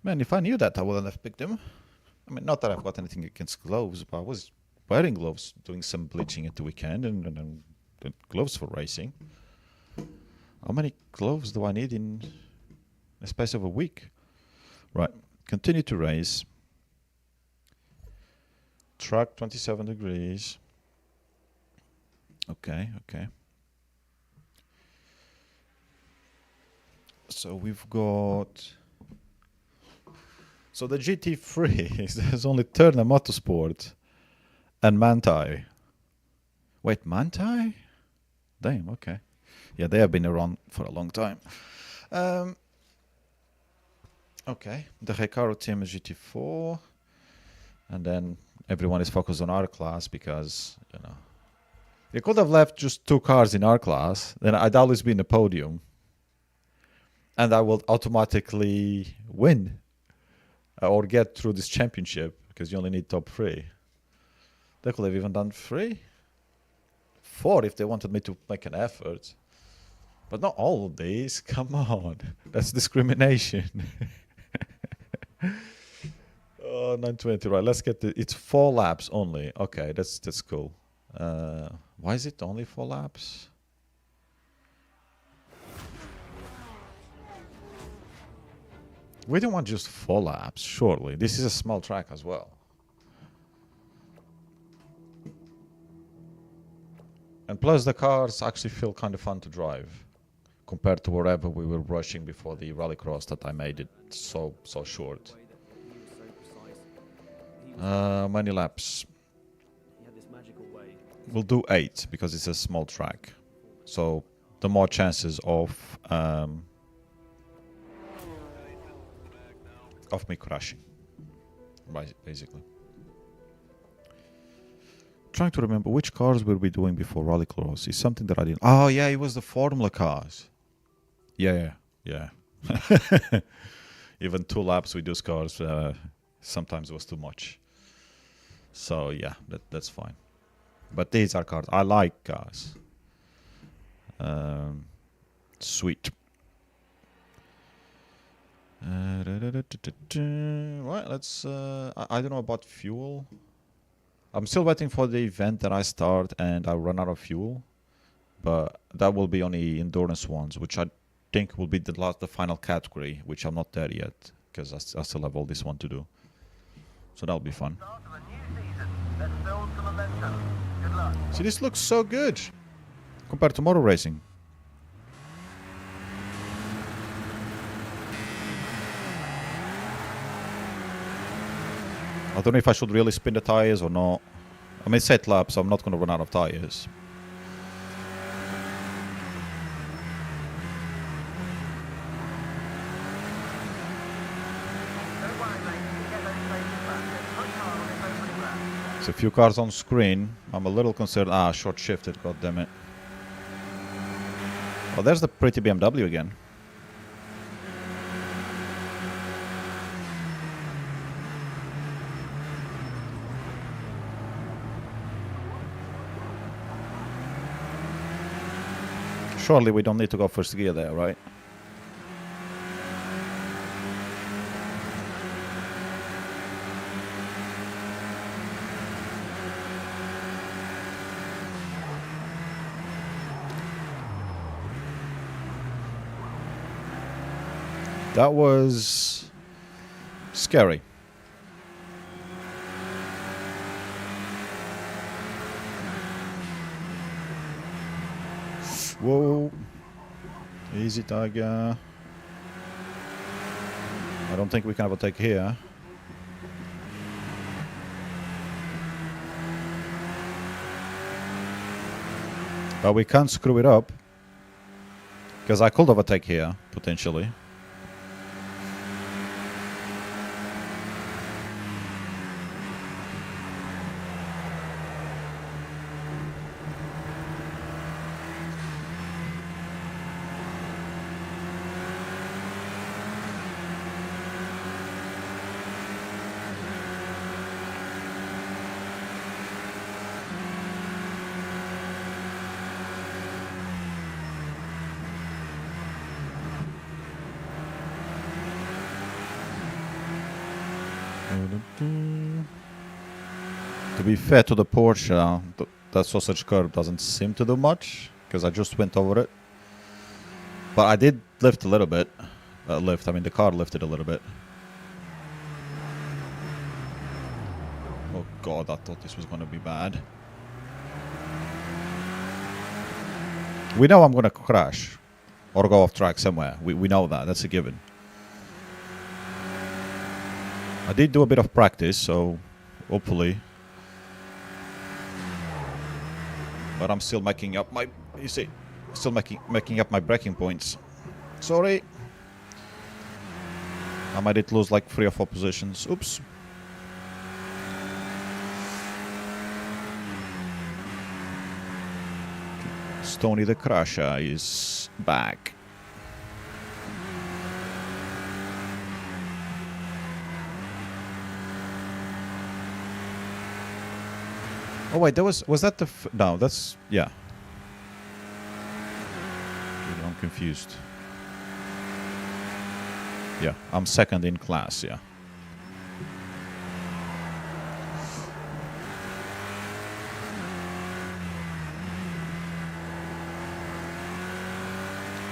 Man, if I knew that, I wouldn't have picked him. I mean, not that I've got anything against gloves, but I was wearing gloves, doing some bleaching at the weekend, and gloves for racing. How many gloves do I need in the space of a week? Right, continue to race. Track 27 degrees. Okay, okay. So we've got So the GT3 there's only Turner Motorsport and Manthey. Wait, Manthey? Damn, okay. Yeah, they have been around for a long time. Okay, the Recaro team is GT4. And then everyone is focused on our class because, you know, you could have left just 2 cars in our class, then I'd always be in the podium. And I will automatically win or get through this championship because you only need top 3. They could have even done 3, 4 if they wanted me to make an effort. But not all of these. Come on. That's discrimination. Oh, 920, right. Let's get it's 4 laps only. Okay, that's cool. Why is it only 4 laps? We don't want just 4 laps, surely. This is a small track as well. And plus the cars actually feel kind of fun to drive compared to wherever we were rushing before the rallycross that I made it so short. Many laps.
He had this magical way.
We'll do 8 because it's a small track. So the more chances of me crashing, basically. Trying to remember which cars were we doing before rallycross. It's something that I didn't. Oh yeah, it was the Formula cars. Yeah. Even 2 laps with those cars sometimes was too much. So yeah, that's fine. But these are cars. I like cars. Sweet. Right, let's. I don't know about fuel. I'm still waiting for the event that I start and I run out of fuel. But that will be only endurance ones, which I think will be the final category, which I'm not there yet because I still have all this one to do. So that'll be fun.
Start of a new season. Let's build some momentum. Good luck.
See, this looks so good compared to motor racing. I don't know if I should really spin the tires or not. I mean, set laps, so I'm not going to run out of tires.
Don't worry, mate. You can get those places back. Just push hard on this opening lap.
There's a few cars on screen. I'm a little concerned. Short shifted, goddammit. Oh, there's the pretty BMW again. Surely we don't need to go first gear there, right? That was scary. Whoa. Easy, Tiger. I don't think we can overtake here. But we can't screw it up. Because I could overtake here, potentially. To be fair to the Porsche, that sausage curve doesn't seem to do much, because I just went over it. But I did lift a little bit. I mean the car lifted a little bit. Oh god, I thought this was going to be bad. We know I'm going to crash. Or go off track somewhere. We know that, that's a given. I did do a bit of practice, so hopefully. But I'm still making up my, you see, still making up my braking points. Sorry. I might lose like 3 or 4 positions. Oops. Stony the Crusher is back. Oh wait, that was that the no, that's, yeah. Okay, I'm confused. Yeah, I'm second in class, yeah.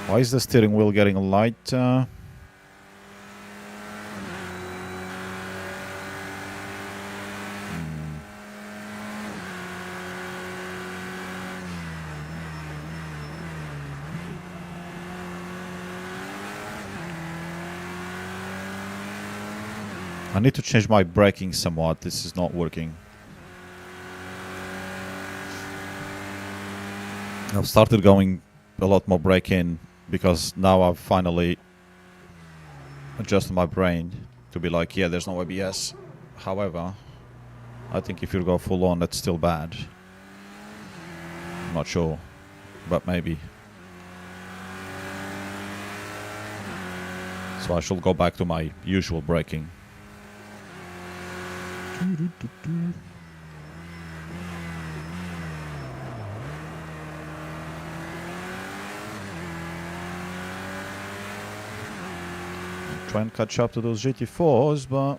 Why is the steering wheel getting light? I need to change my braking somewhat. This is not working. I've started going a lot more brake-in because now I've finally adjusted my brain to be like, yeah, there's no ABS. However, I think if you go full on, that's still bad. I'm not sure, but maybe. So I should go back to my usual braking. Try and catch up to those GT4s, but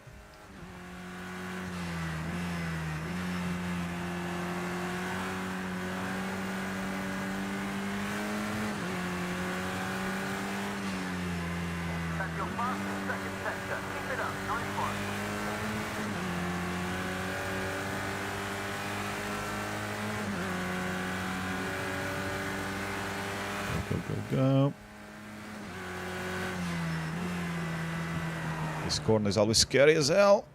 That's your fastest second sector. Keep it up. Nice one.
go. This corner is always scary as hell.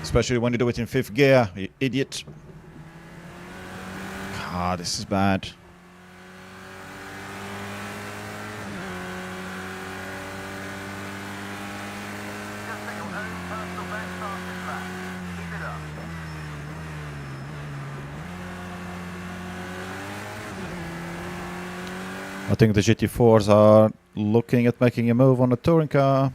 Especially when you do it in 5th gear, you idiot. God, this is bad.
Just at your own personal best fastest lap. Keep it up.
I think the GT4s are looking at making a move on the touring car.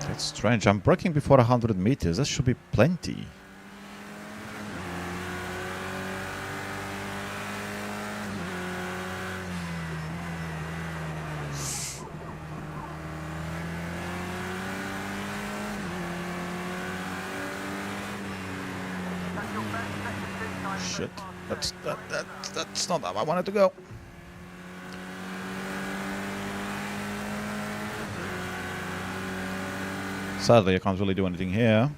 That's strange. I'm braking before 100 meters. That should be plenty.
That's your best second two times.
Shit. That's not how I wanted to go. Sadly, I can't really do anything here.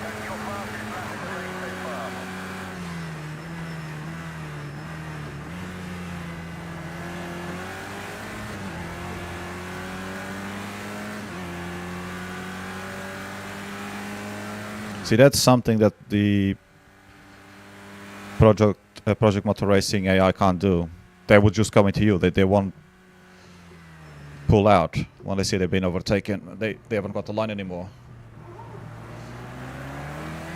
That's your fastest lap of the race so far.
See, that's something that the Project Motor Racing AI can't do. They would just come into you. They won't pull out when they see they've been overtaken. They haven't got the line anymore,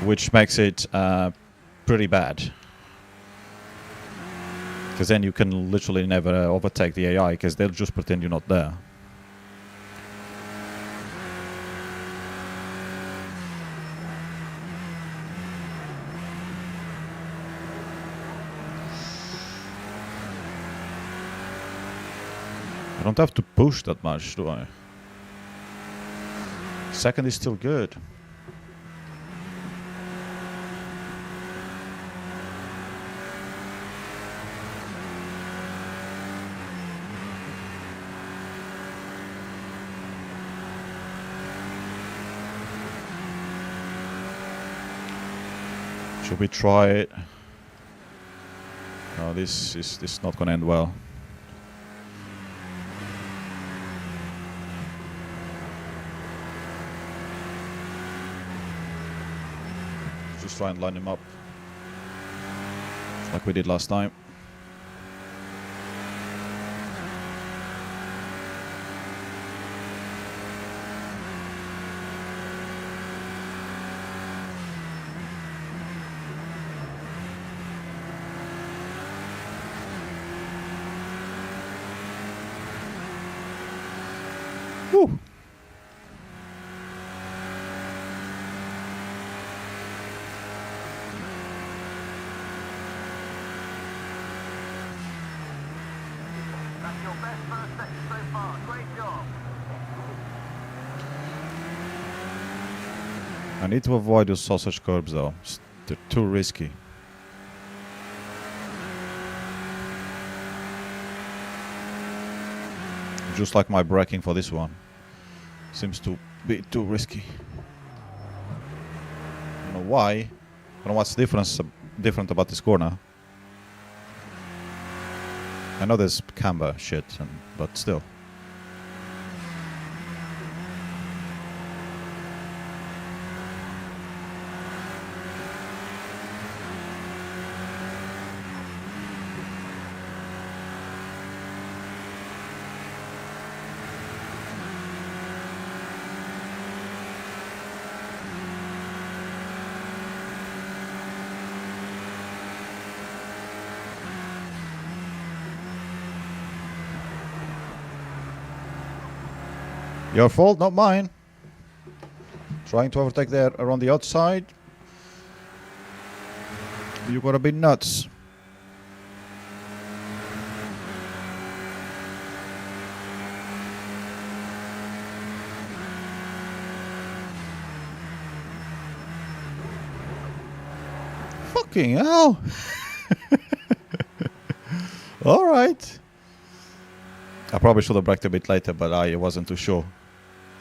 which makes it pretty bad. Because then you can literally never overtake the AI, because they'll just pretend you're not there. I don't have to push that much, do I? Second is still good. Should we try it? No, this is not gonna end well. Just try and line him up like we did last time. Whew.
That's your best first section so far. Great job.
I need to avoid those sausage curbs though. They're too risky. Just like my braking for this one. Seems to be too risky. I don't know why. I don't know what's different about this corner. I know there's camber shit, but still. Your fault, not mine. Trying to overtake there around the outside. You gotta be nuts. Fucking hell. Alright. I probably should have braked a bit later, but I wasn't too sure.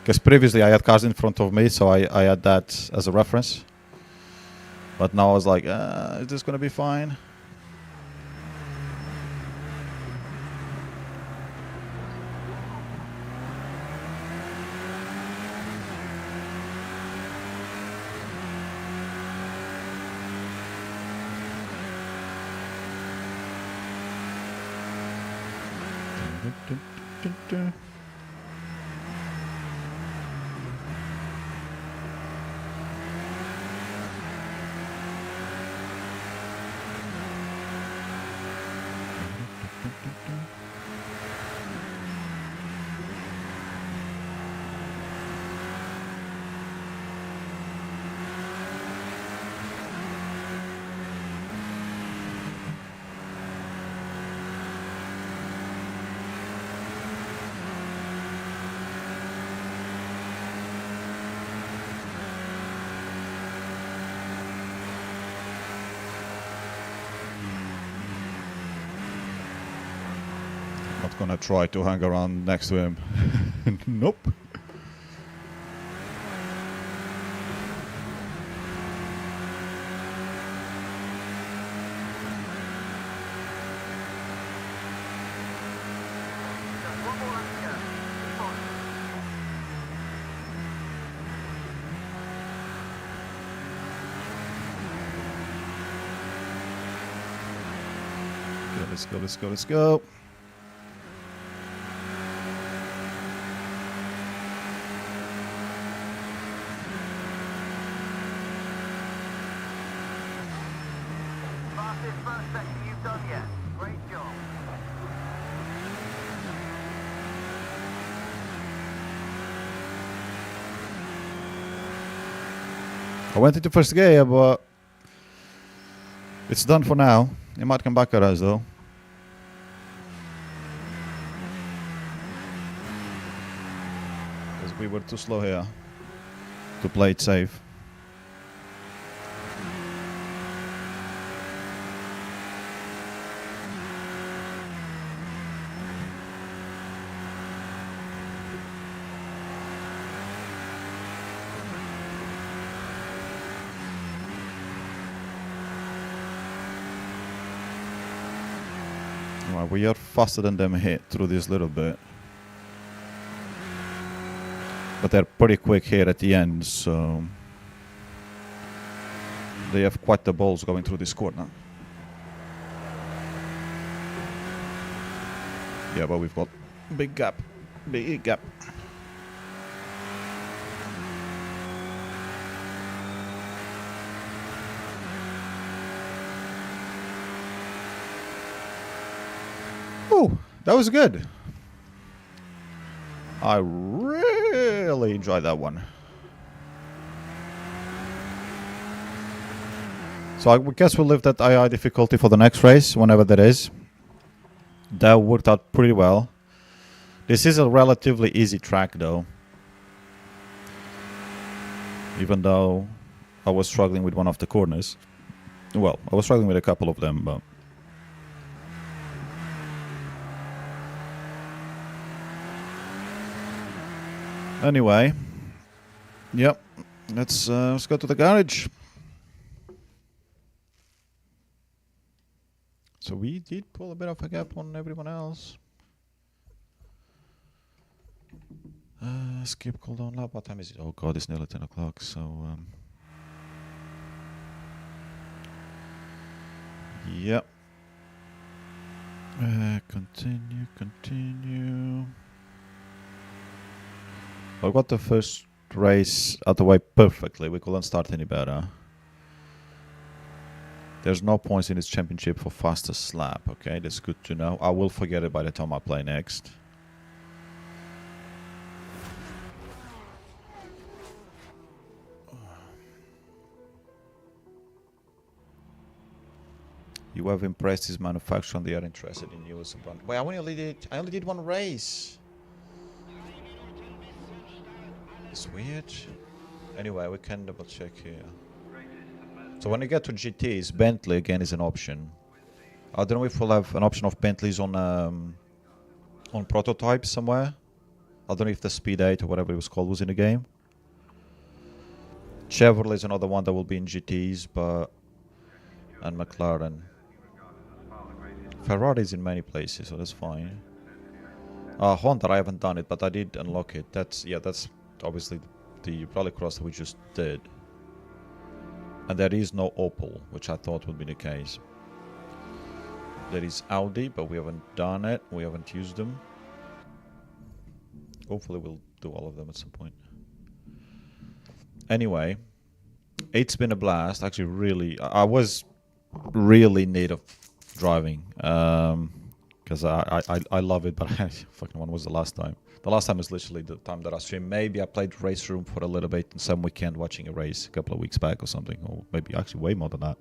Because previously I had cars in front of me, so I had that as a reference. But now I was like, is this gonna be fine? Not gonna try to hang around next to him. Nope.
Just one more lap to go. Keep on.
Okay, let's go, let's go, let's go. I went into first gear, but it's done for now. It might come back at us though. Because we were too slow here to play it safe. Well, we are faster than them hit through this little bit. But they're pretty quick here at the end, so they have quite the balls going through this corner. Yeah, but we've got big gap. Big gap. Oh, that was good. I really enjoyed that one. So I guess we'll leave that II difficulty for the next race, whenever that is. That worked out pretty well. This is a relatively easy track though. Even though I was struggling with one of the corners. Well, I was struggling with a couple of them, but... Anyway, yep, let's go to the garage. So we did pull a bit of a gap on everyone else. Skip cooldown lap. What time is it? Oh god, it's nearly 10 o'clock. So yep. Continue. I got the first race out the way perfectly. We couldn't start any better. There's no points in this championship for fastest lap. Okay, that's good to know. I will forget it by the time I play next. You have impressed his manufacturer and they are interested in you as a brand. Wait, I only did one race. It's weird. Anyway, we can double check here. So when you get to GTs, Bentley again is an option. I don't know if we'll have an option of Bentleys on prototypes somewhere. I don't know if the Speed 8 or whatever it was called was in the game. Chevrolet is another one that will be in GTs, but and McLaren. Ferrari is in many places, so that's fine. Honda, I haven't done it, but I did unlock it. That's obviously the rallycross that we just did. And there is no Opel, which I thought would be the case. There is Audi, but we haven't done it. We haven't used them. Hopefully we'll do all of them at some point. Anyway, it's been a blast. Actually, really, I was really in need of driving. Because I love it, but fucking when was the last time? The last time was literally the time that I streamed. Maybe I played Race Room for a little bit in some weekend watching a race a couple of weeks back or something. Or maybe actually way more than that.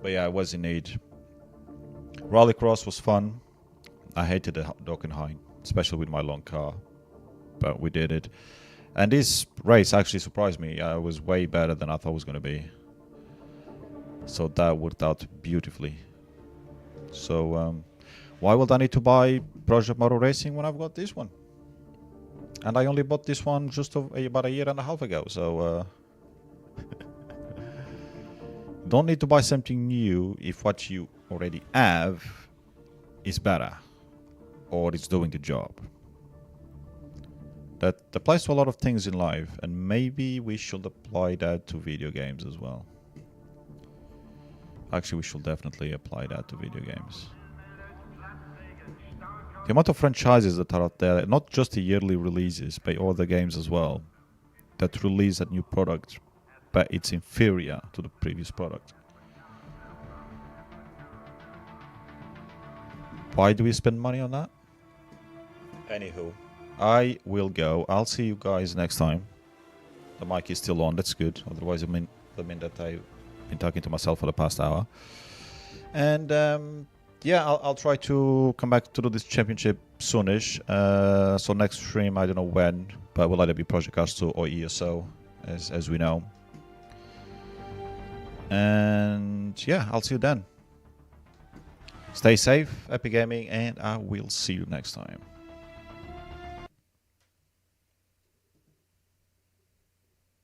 But yeah, I was in need. Rallycross was fun. I hated the Hockenheim, especially with my long car. But we did it. And this race actually surprised me. It was way better than I thought it was going to be. So that worked out beautifully. So why would I need to buy Project Motor Racing when I've got this one? And I only bought this one just about a year and a half ago, so don't need to buy something new if what you already have is better or it's doing the job. That applies to a lot of things in life, and maybe we should apply that to video games as well. Actually, we should definitely apply that to video games. The amount of franchises that are out there, not just the yearly releases, but other games as well, that release a new product, but it's inferior to the previous product. Why do we spend money on that? Anywho, I will go. I'll see you guys next time. the mic is still on. That's good. Otherwise, it mean that I've been talking to myself for the past hour. And yeah, I'll try to come back to do this championship soonish. So next stream, I don't know when, but will either be Project Cars 2 or ESO, as we know. And yeah, I'll see you then. Stay safe, happy gaming, and I will see you next time.